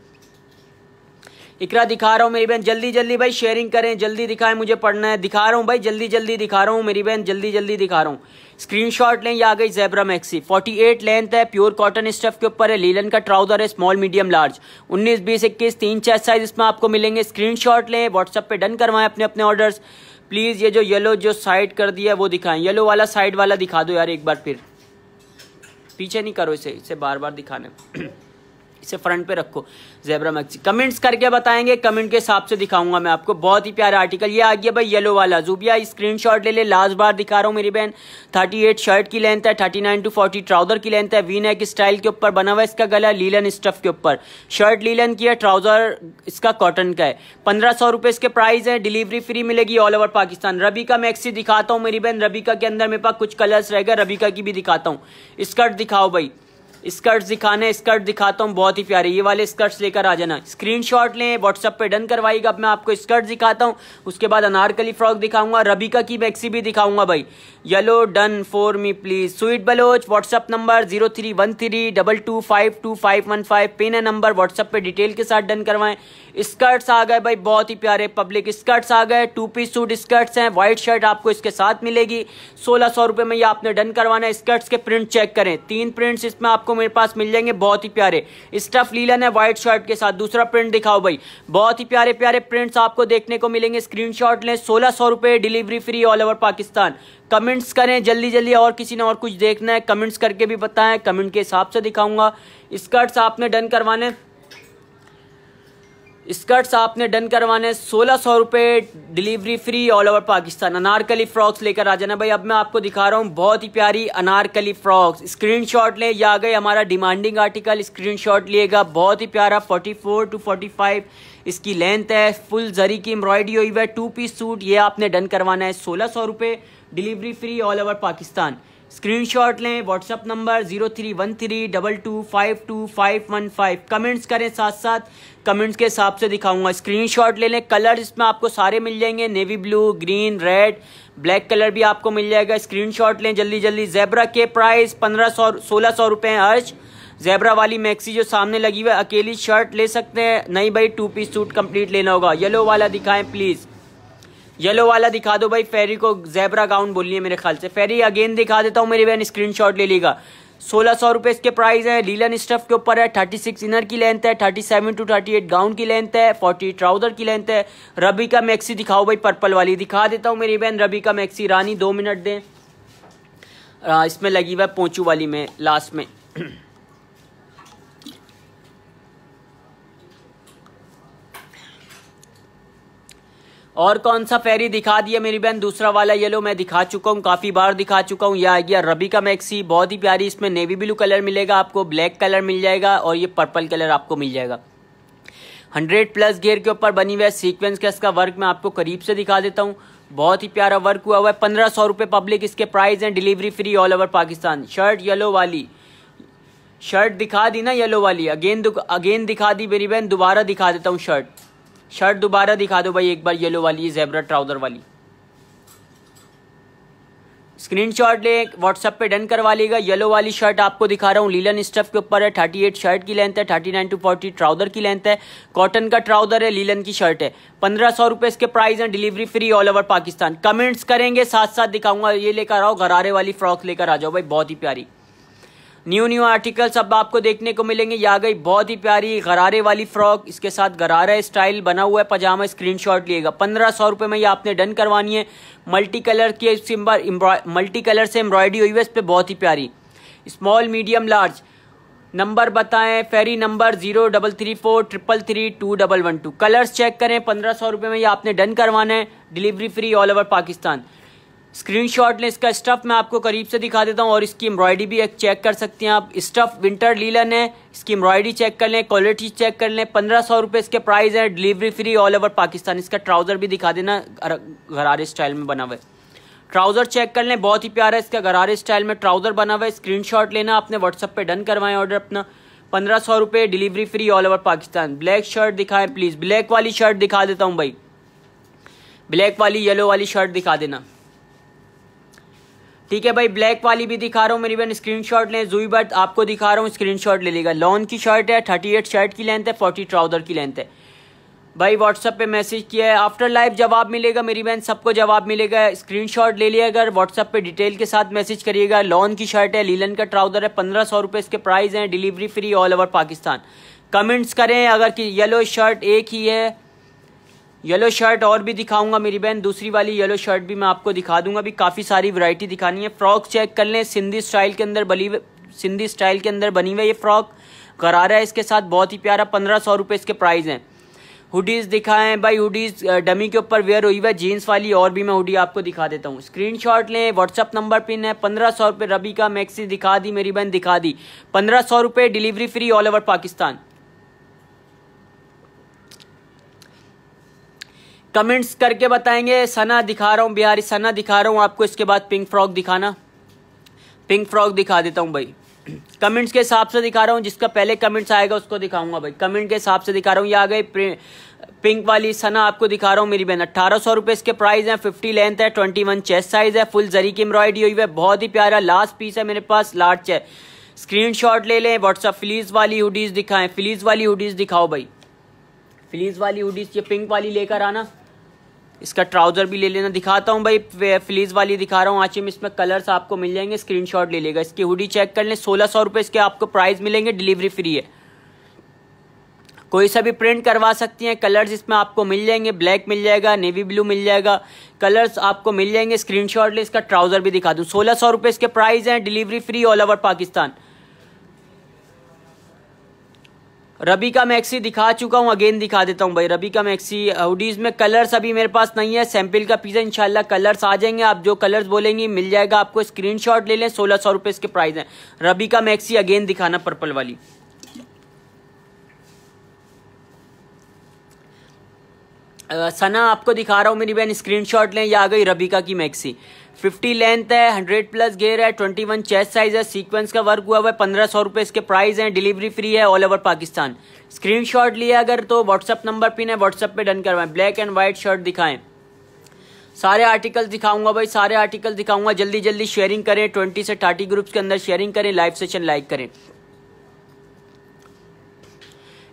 इकरा दिखा रहा हूँ मेरी बहन, जल्दी जल्दी भाई शेयरिंग करें, जल्दी दिखाएं, मुझे पढ़ना है। दिखा रहा हूँ भाई, जल्दी जल्दी दिखा रहा हूँ मेरी बहन, जल्दी जल्दी दिखा रहा हूँ। स्क्रीनशॉट लें, ये आ गई ज़ेब्रा मैक्सी, 48 लेंथ है, प्योर कॉटन स्टफ के ऊपर है, लीलन का ट्राउजर है, small medium large, 19 20 21 3 chest size इसमें आपको मिलेंगे। स्क्रीनशॉट लें, व्हाट्सएप पे डन करवाएं अपने अपने ऑर्डर्स प्लीज़। ये जो येलो जो साइड कर दिया है वो दिखाएं, येलो वाला साइड वाला दिखा दो यार एक बार, फिर पीछे नहीं करो इसे बार बार दिखाना इसे फ्रंट पे रखो। ज़ेब्रा मैक्सी कमेंट्स करके बताएंगे, कमेंट के हिसाब से दिखाऊंगा मैं आपको। बहुत ही प्यारा आर्टिकल ये आ गया भाई येलो वाला। जुबिया स्क्रीनशॉट ले ले, लास्ट बार दिखा रहा हूँ मेरी बहन। 38 शर्ट की लेंथ है, 39 to 40 ट्राउजर की लेंथ है, वी नेक स्टाइल के ऊपर बना हुआ है इसका गला, लीलन स्टफ के ऊपर, शर्ट लीलन की है, ट्राउजर इसका कॉटन का है। 1500 रुपये इसके प्राइस है, डिलीवरी फ्री मिलेगी ऑल ओवर पाकिस्तान। रबीका मैक्सी दिखाता हूँ मेरी बहन, रबीका के अंदर मेरे पास कुछ कलर्स रहेगा, रबीका की भी दिखाता हूँ। स्कर्ट दिखाओ भाई, स्कर्ट्स दिखाने, स्कर्ट दिखाता हूँ बहुत ही प्यारे, ये वाले स्कर्ट्स लेकर आ जाना। स्क्रीनशॉट लें, व्हाट्सएप पे डन करवाइएगा। अब मैं आपको स्कर्ट दिखाता हूँ, उसके बाद अनारकली फ्रॉक दिखाऊंगा, रबीका की मैक्सी भी दिखाऊंगा भाई। Yellow done for me please. Sweet Baloch WhatsApp number 031322525515, pin है नंबर, व्हाट्सएप पे डिटेल के साथ डन करवाएं। स्कर्ट्स आ गए भाई बहुत ही प्यारे, पब्लिक स्कर्ट्स आ गए, 2 पीस सूट स्कर्ट्स हैं, व्हाइट शर्ट आपको इसके साथ मिलेगी 1600 रुपये में, ये आपने डन करवाना है। स्कर्ट्स के प्रिंट चेक करें, 3 प्रिंट्स इसमें आपको मेरे पास मिल जाएंगे, बहुत ही प्यारे। स्टफ लीलन है व्हाइट शर्ट के साथ। दूसरा प्रिंट दिखाओ भाई, बहुत ही प्यारे प्यारे प्रिंट्स आपको देखने को मिलेंगे। स्क्रीनशॉट लें, 1600 रुपये, delivery free all over Pakistan. Comments करें जल्दी जल्दी, और किसी ने और कुछ देखना है कमेंट्स करके भी बताएं, कमेंट के हिसाब से दिखाऊंगा। स्कर्ट्स आपने डन करवाने, स्कर्ट्स आपने डन करवाने 1600 रुपये, delivery free all over Pakistan. Anarkali frocks लेकर आ जाना भाई। अब मैं आपको दिखा रहा हूँ बहुत ही प्यारी अनारकली फ्रॉक्स, स्क्रीनशॉट ले, ये आ गए हमारा डिमांडिंग आर्टिकल, स्क्रीनशॉट लिएगा। बहुत ही प्यारा, 44 to 45 इसकी लेंथ है, फुल जरी की एम्ब्रॉयडरी हुई है, 2 पीस सूट, ये आपने डन करवाना है 1600 रुपये, delivery free all over Pakistan. Screenshot लें, व्हाट्सएप नंबर 031322525515। कमेंट्स करें, साथ साथ कमेंट्स के हिसाब से दिखाऊंगा। स्क्रीनशॉट ले लें, कलर इसमें आपको सारे मिल जाएंगे, navy blue, green, red, black colour भी आपको मिल जाएगा। स्क्रीनशॉट लें जल्दी जल्दी। ज़ेब्रा के प्राइस 1600 रुपये हैं हर्ष। ज़ेब्रा वाली मैक्सी जो सामने लगी हुई है, अकेली शर्ट ले सकते हैं, नहीं भाई 2 पीस सूट कंप्लीट लेना होगा। येलो वाला दिखाएं प्लीज़, येलो वाला दिखा दो भाई। फेरी को ज़ेब्रा गाउन बोलिए मेरे ख्याल से। फेरी अगेन दिखा देता हूँ मेरी बहन, स्क्रीनशॉट ले लीजिएगा। 1600 रुपये इसके प्राइस है, लीलन स्टफ के ऊपर है, 36 इनर की लेंथ है, 37 to 38 गाउन की लेंथ है, 40 ट्राउजर की लेंथ है। रबीका मैक्सी दिखाओ भाई, पर्पल वाली दिखा देता हूँ मेरी बहन, रबीका मैक्सी रानी, 2 मिनट दें। इसमें लगी हुआ है पोंचू वाली में लास्ट में। और कौन सा फेरी दिखा दिया मेरी बहन? दूसरा वाला येलो मैं दिखा चुका हूँ, काफ़ी बार दिखा चुका हूँ। यह आ गया रबीका मैक्सी, बहुत ही प्यारी, इसमें नेवी ब्लू कलर मिलेगा आपको, ब्लैक कलर मिल जाएगा और ये पर्पल कलर आपको मिल जाएगा। 100+ घेर के ऊपर बनी हुई है, सीक्वेंस का इसका वर्क मैं आपको करीब से दिखा देता हूँ, बहुत ही प्यारा वर्क हुआ हुआ है। 1500 रुपये पब्लिक इसके प्राइस हैं, delivery free all over Pakistan. Shirt yellow वाली, शर्ट दिखा दी ना येलो वाली, अगेन दिखा दी मेरी बहन, दोबारा दिखा देता हूँ शर्ट दोबारा दिखा दो भाई एक बार, येलो वाली, ज़ेब्रा ट्राउजर वाली। स्क्रीनशॉट ले, व्हाट्सएप पे डन करवा लेगा। येलो वाली शर्ट आपको दिखा रहा हूँ, लीलन स्टफ के ऊपर है, 38 शर्ट की लेंथ है, 39 to 40 ट्राउजर की लेंथ है, कॉटन का ट्राउजर है, लीलन की शर्ट है। 1500 रुपये इसके प्राइस हैं, delivery free all over Pakistan. Comments करेंगे, साथ साथ दिखाऊंगा। ये लेकर आओ, गरारे वाली फ्रॉक लेकर आ जाओ भाई, बहुत ही प्यारी। न्यू आर्टिकल्स अब आपको देखने को मिलेंगे। ये आ गई बहुत ही प्यारी गरारे वाली फ्रॉक, इसके साथ गरारा स्टाइल बना हुआ है पजामा, स्क्रीनशॉट लिएगा। 1500 रुपये में ये आपने डन करवानी है। मल्टी कलर की मल्टी कलर से एम्ब्रॉयडरी हुई है इस पर, बहुत ही प्यारी। स्मॉल मीडियम लार्ज, नंबर बताएं, फेरी नंबर 0334333212। कलर्स चेक करें, 1500 रुपये में ये आपने डन करवाना है, delivery free all over Pakistan. Screenshot लें, इसका स्टफ मैं आपको करीब से दिखा देता हूँ और इसकी एम्ब्रॉयडरी भी एक चेक कर सकते हैं आप। स्टफ विंटर लीलन है, इसकी एम्ब्रॉयडरी चेक कर लें, क्वालिटी चेक कर लें। 1500 रुपये इसके प्राइस है, delivery free all over Pakistan. इसका ट्राउजर भी दिखा देना, गरारे स्टाइल में बना हुआ है। ट्राउजर चेक कर लें, बहुत ही प्यारा इसका गरारे स्टाइल में ट्राउजर बना हुआ है। स्क्रीनशॉट लेना, आपने व्हाट्सएप पे डन करवाएं ऑर्डर अपना। 1500 रुपये, delivery free all over Pakistan. Black shirt दिखाएं प्लीज़, ब्लैक वाली शर्ट दिखा देता हूँ भाई, ब्लैक वाली येलो वाली शर्ट दिखा देना, ठीक है भाई। ब्लैक वाली भी दिखा रहा हूँ मेरी बहन, स्क्रीनशॉट लें। जुई बट आपको दिखा रहा हूँ, स्क्रीनशॉट ले लेगा। लॉन की शर्ट है, 38 शर्ट की लेंथ है, 40 ट्राउजर की लेंथ है। भाई व्हाट्सएप पे मैसेज किया है, आफ्टर लाइव जवाब मिलेगा मेरी बहन, सबको जवाब मिलेगा। स्क्रीनशॉट ले लिया, अगर व्हाट्सएप पे डिटेल के साथ मैसेज करिएगा। लॉन की शर्ट है, लीलन का ट्राउजर है, 1500 रुपये इसके प्राइस हैं, delivery free all over Pakistan. Comments करें अगर कि येलो शर्ट एक ही है, येलो शर्ट और भी दिखाऊंगा मेरी बहन, दूसरी वाली येलो शर्ट भी मैं आपको दिखा दूंगा। अभी काफ़ी सारी वैरायटी दिखानी है। फ्रॉक चेक कर लें, सिंधी स्टाइल के अंदर बनी हुई ये फ्रॉक, गरारा है इसके साथ, बहुत ही प्यारा, 1500 रुपये इसके प्राइस हैं। हुडीज़ दिखाएं भाई, हुडीज़ डमी के ऊपर वेयर हुई है जीन्स वाली, और भी मैं हुडी आपको दिखा देता हूँ। स्क्रीनशॉट लें, व्हाट्सअप नंबर पिन है। 1500 रुपये रबी का मैक्सी दिखा दी मेरी बहन, दिखा दी, 1500 रुपये, delivery free all over Pakistan. Comments करके बताएंगे। सना दिखा रहा हूँ, बिहारी सना दिखा रहा हूँ आपको, इसके बाद पिंक फ्रॉक दिखाना, पिंक फ्रॉक दिखा देता हूँ भाई। कमेंट्स के हिसाब से दिखा रहा हूँ, जिसका पहले कमेंट्स आएगा उसको दिखाऊंगा भाई, कमेंट के हिसाब से दिखा रहा हूँ। ये आ गई पिंक वाली सना आपको दिखा रहा हूँ मेरी बहन, 1800 रुपये इसके प्राइस हैं। 50 लेंथ है, 21 चेस्ट साइज है, फुल जरी की एम्ब्रॉयडरी हुई है, बहुत ही प्यारा। लास्ट पीस है मेरे पास, लार्ज है। स्क्रीनशॉट ले लें, व्हाट्सअप। फ्लीज वाली हुडीज़ दिखाएं, फ्लीज वाली हुडीज़ दिखाओ भाई, फ्लीज वाली हुडीज़, ये पिंक वाली लेकर आना, इसका ट्राउजर भी ले लेना। दिखाता हूँ भाई, फ्लीज वाली दिखा रहा हूँ आशिम, इसमें कलर्स आपको मिल जाएंगे, स्क्रीनशॉट ले लेगा। इसकी हुडी चेक कर लें, 1600 रुपये इसके आपको प्राइस मिलेंगे, डिलीवरी फ्री है। कोई सा भी प्रिंट करवा सकती हैं, कलर्स इसमें आपको मिल जाएंगे, ब्लैक मिल जाएगा, नेवी ब्लू मिल जाएगा, कलर्स आपको मिल जाएंगे। स्क्रीनशॉट ले, इसका ट्राउजर भी दिखा दूँ, 1600 रुपये इसके प्राइस हैं, delivery free all over Pakistan. रबी का मैक्सी दिखा चुका हूँ, अगेन दिखा देता हूँ भाई। रबी का मैक्सी हुडीज़ में कलर्स अभी मेरे पास नहीं है, सैंपल का पीस है, इंशाल्लाह कलर्स आ जाएंगे, आप जो कलर्स बोलेंगे मिल जाएगा आपको। स्क्रीनशॉट ले लें, 1600 रुपये इसके प्राइस हैं। रबी का मैक्सी अगेन दिखाना, पर्पल वाली। सना आपको दिखा रहा हूँ मेरी बहन, स्क्रीनशॉट लें। ये आ गई रबीका की मैक्सी, 50 लेंथ है, 100 प्लस घेर है, 21 चेस्ट साइज है, सीक्वेंस का वर्क हुआ हुआ है, 1500 रुपये इसके प्राइस हैं, डिलीवरी फ्री है ऑल ओवर पाकिस्तान। स्क्रीनशॉट लिया अगर तो व्हाट्सअप नंबर पिन है, व्हाट्सअप पे डन करवाएं। ब्लैक एंड व्हाइट शर्ट दिखाएं, सारे आर्टिकल दिखाऊंगा भाई, सारे आर्टिकल दिखाऊंगा। जल्दी जल्दी शेयरिंग करें, 20 से 30 ग्रुप्स के अंदर शेयरिंग करें, लाइव सेशन लाइक करें।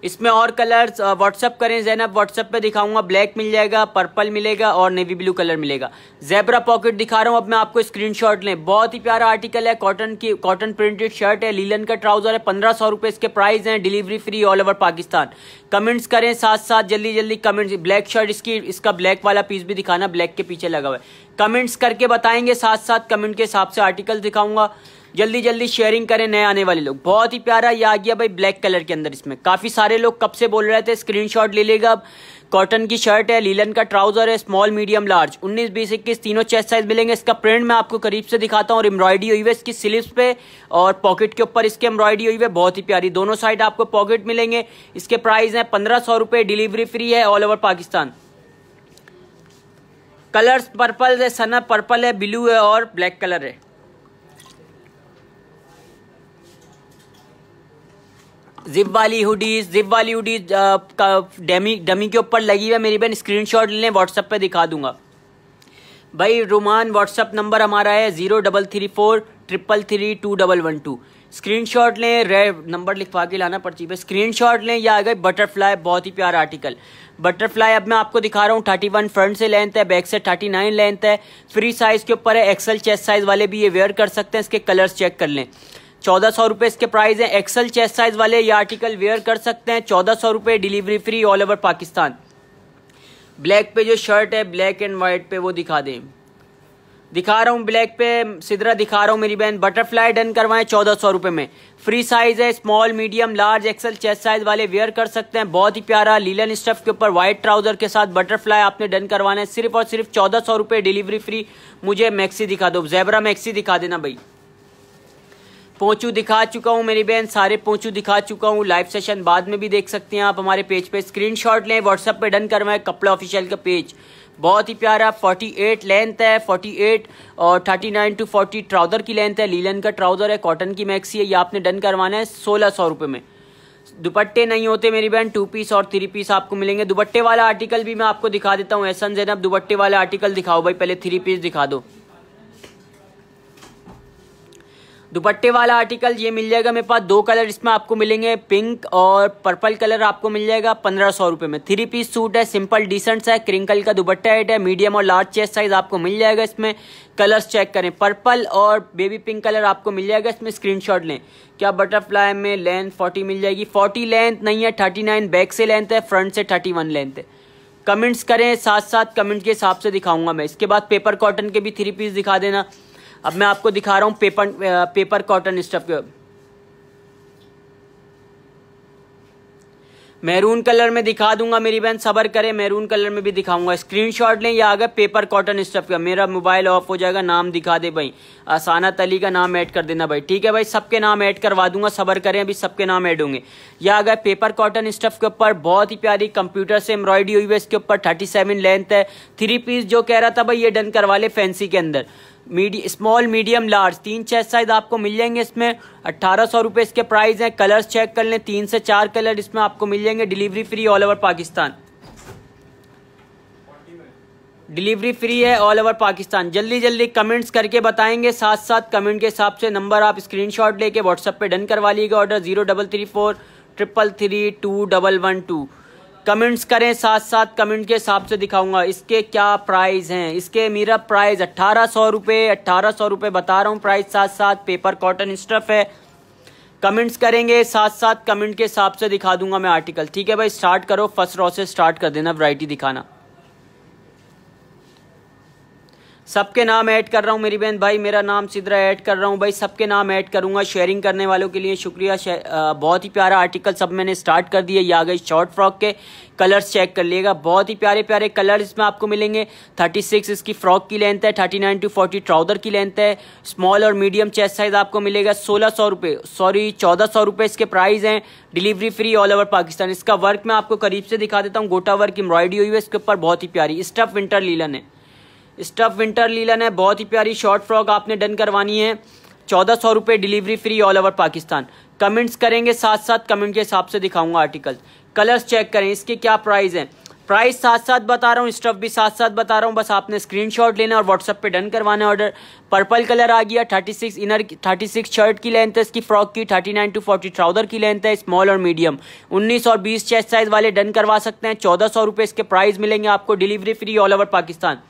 इसमें और कलर्स व्हाट्सअप करें जैनब, व्हाट्सअप पे दिखाऊंगा। ब्लैक मिल जाएगा, पर्पल मिलेगा और नेवी ब्लू कलर मिलेगा। ज़ेब्रा पॉकेट दिखा रहा हूं अब मैं आपको, स्क्रीनशॉट लें। बहुत ही प्यारा आर्टिकल है, कॉटन प्रिंटेड शर्ट है, लीलन का ट्राउजर है, 1500 रुपये इसके प्राइस हैं, delivery free all over Pakistan. Comments करें साथ साथ, जल्दी जल्दी कमेंट्स। ब्लैक शर्ट इसका ब्लैक वाला पीस भी दिखाना, ब्लैक के पीछे लगा हुआ है। कमेंट्स करके बताएंगे, साथ साथ कमेंट के हिसाब से आर्टिकल दिखाऊंगा। जल्दी जल्दी शेयरिंग करें नए आने वाले लोग। बहुत ही प्यारा ये आ गया भाई, ब्लैक कलर के अंदर। इसमें काफी सारे लोग कब से बोल रहे थे, स्क्रीनशॉट ले लेगा। कॉटन की शर्ट है, लीलन का ट्राउजर है, स्मॉल मीडियम लार्ज, 19 20 21 तीनों चेस्ट साइज मिलेंगे। इसका प्रिंट मैं आपको करीब से दिखाता हूँ, और एम्ब्रॉयडरी हुई है इसकी स्लीव्स पे और पॉकेट के ऊपर इसके एम्ब्रॉयडरी हुई है, बहुत ही प्यारी। दोनों साइड आपको पॉकेट मिलेंगे। इसके प्राइस है 1500 रुपये, डिलीवरी फ्री है all over Pakistan. Colours purple है, सना पर्पल है, ब्लू है और ब्लैक कलर है। जिप वाली हुडीज डमी के ऊपर लगी हुई है मेरी बहन, स्क्रीनशॉट ले लें, व्हाट्सएप पे दिखा दूंगा भाई। रोमान व्हाट्सएप नंबर हमारा है 0343333212। स्क्रीनशॉट लें, रेड नंबर लिखवा के लाना पर्ची पे। स्क्रीनशॉट लें। यह आ गए बटरफ्लाई, बहुत ही प्यारा आर्टिकल बटरफ्लाई। अब मैं आपको दिखा रहा हूँ, 31 फ्रंट से लेंथ है, बैक से 39 लेंथ है, फ्री साइज के ऊपर है। एक्सल चेस्ट साइज वाले भी ये वेयर कर सकते हैं, इसके कलर्स चेक कर लें। 1400 रुपये इसके प्राइस है। एक्सल चेस्ट साइज वाले ये आर्टिकल वेयर कर सकते हैं, 1400 रुपये, delivery free all over Pakistan. Black पे जो शर्ट है, ब्लैक एंड व्हाइट पे, वो दिखा दें, दिखा रहा हूँ ब्लैक पे सिदरा दिखा रहा हूँ मेरी बहन। बटरफ्लाई डन करवाएं 1400 रुपये में, फ्री साइज है, small medium large axle chest size वाले वेयर कर सकते हैं। बहुत ही प्यारा लीलन स्टफ के ऊपर व्हाइट ट्राउजर के साथ बटरफ्लाई आपने डन करवाना है, सिर्फ और सिर्फ 1400 रुपये, डिलीवरी फ्री। मुझे मैक्सी दिखा दो, ज़ेब्रा मैक्सी दिखा देना भाई। पोंचू दिखा चुका हूँ मेरी बहन, सारे पोंचू दिखा चुका हूँ। लाइव सेशन बाद में भी देख सकते हैं आप हमारे पेज पे। स्क्रीनशॉट लें, व्हाट्सएप पे डन करवाएं, कपड़ा ऑफिशियल का पेज। बहुत ही प्यारा, 48 लेंथ है, 48 और 39 to 40 ट्राउजर की लेंथ है। लीलन का ट्राउजर है, कॉटन की मैक्सी है, ये आपने डन करवाना है 1600 रुपये में। दुपट्टे नहीं होते मेरी बहन, 2 पीस और 3 पीस आपको मिलेंगे। दुपट्टे वाला आर्टिकल भी मैं आपको दिखा देता हूँ। एहसन ज़ैनब दुपट्टे वाला आर्टिकल दिखाओ भाई, पहले 3 पीस दिखा दो। दुपट्टे वाला आर्टिकल ये मिल जाएगा मेरे पास, 2 कलर इसमें आपको मिलेंगे, पिंक और पर्पल कलर आपको मिल जाएगा 1500 रुपये में। 3 पीस सूट है, सिंपल डिसेंट है, क्रिंकल का दुपट्टा हेड है, मीडियम और लार्ज चेस्ट साइज आपको मिल जाएगा। इसमें कलर्स चेक करें, पर्पल और बेबी पिंक कलर आपको मिल जाएगा। इसमें स्क्रीनशॉट लें। क्या बटरफ्लाई में लेंथ 40 मिल जाएगी? 40 लेंथ नहीं है, 39 बैक से लेंथ है, फ्रंट से 31 लेंथ है। कमेंट्स करें, साथ साथ कमेंट के हिसाब से दिखाऊंगा मैं। इसके बाद पेपर कॉटन के भी 3 पीस दिखा देना। अब मैं आपको दिखा रहा हूँ पेपर कॉटन स्टफ के। मैरून कलर में दिखा दूंगा, मेरी बहन सबर करे, मैरून कलर में भी दिखाऊंगा। स्क्रीनशॉट लें, ये आ गया पेपर कॉटन स्टफ का। मेरा मोबाइल ऑफ हो जाएगा, नाम दिखा दे भाई, आसानत अली का नाम ऐड कर देना भाई, ठीक है भाई, सबके नाम ऐड करवा दूंगा, सबर करें, अभी सबके नाम ऐड होंगे। यह आ गया पेपर कॉटन स्टफ के ऊपर, बहुत ही प्यारी कंप्यूटर से एम्ब्रॉयडरी हुई है इसके ऊपर, 37 लेंथ है। 3 पीस जो कह रहा था भाई ये डन करवा ले फैंसी के अंदर। Small medium large 3 chest size आपको मिल जाएंगे इसमें। 1800 रुपये इसके प्राइस हैं। कलर्स चेक कर लें, 3 से 4 कलर इसमें आपको मिल जाएंगे। Delivery free all over Pakistan, delivery free है ऑल ओवर पाकिस्तान। जल्दी जल्दी कमेंट्स करके बताएंगे, साथ साथ कमेंट के हिसाब से नंबर आप स्क्रीनशॉट लेके व्हाट्सएप पे डन करवा लीजिएगा ऑर्डर 0334 333 2112। कमेंट्स करें, साथ साथ कमेंट के हिसाब से दिखाऊंगा इसके क्या प्राइस हैं। इसके मेरा प्राइस 1800 रुपये, 1800 रुपये बता रहा हूँ प्राइस, साथ साथ पेपर कॉटन स्टफ है। कमेंट्स करेंगे, साथ साथ कमेंट के हिसाब से दिखा दूंगा मैं आर्टिकल, ठीक है भाई। स्टार्ट करो, फर्स्ट रो से स्टार्ट कर देना वैरायटी दिखाना। सबके नाम ऐड कर रहा हूँ मेरी बहन भाई, मेरा नाम सिद्रा ऐड कर रहा हूँ भाई, सबके नाम ऐड करूंगा। शेयरिंग करने वालों के लिए शुक्रिया। बहुत ही प्यारा आर्टिकल सब मैंने स्टार्ट कर दिया। ये आ गई शॉर्ट फ्रॉक के कलर्स चेक कर लिएगा, बहुत ही प्यारे प्यारे कलर इसमें आपको मिलेंगे। 36 इसकी फ्रॉक की लेंथ है, 39 to 40 ट्राउजर की लेंथ है। स्मॉल और मीडियम चेस्ट साइज आपको मिलेगा। 1600 रुपये, सॉरी 1400 रुपये इसके प्राइस हैं। Delivery free all over Pakistan. इसका वर्क मैं आपको करीब से दिखा देता हूँ, गोटा वर्क एम्ब्रॉयडरी हुई है इसके ऊपर, बहुत ही प्यारी। स्टफ विंटर लीलन है, स्टफ विंटर लीलन है, बहुत ही प्यारी शॉर्ट फ्रॉक आपने डन करवानी है। 1400 रुपये, delivery free all over Pakistan. Comments करेंगे, साथ साथ कमेंट के हिसाब से दिखाऊंगा आर्टिकल। कलर्स चेक करें, इसके क्या प्राइस हैं। प्राइस साथ साथ बता रहा हूँ, स्टफ भी साथ साथ बता रहा हूँ, बस आपने स्क्रीनशॉट लेना और व्हाट्सएप पे डन करवाना है ऑर्डर। पर्पल कलर आ गया, 36 इनर, 36 शर्ट की लेंथ है इसकी फ्रॉक की, 39 to 40 ट्राउजर की लेंथ है। स्मॉल और मीडियम 19 और 20 चेस्ट साइज वाले डन करवा सकते हैं। 1400 रुपये इसके प्राइस मिलेंगे आपको, delivery free all over Pakistan.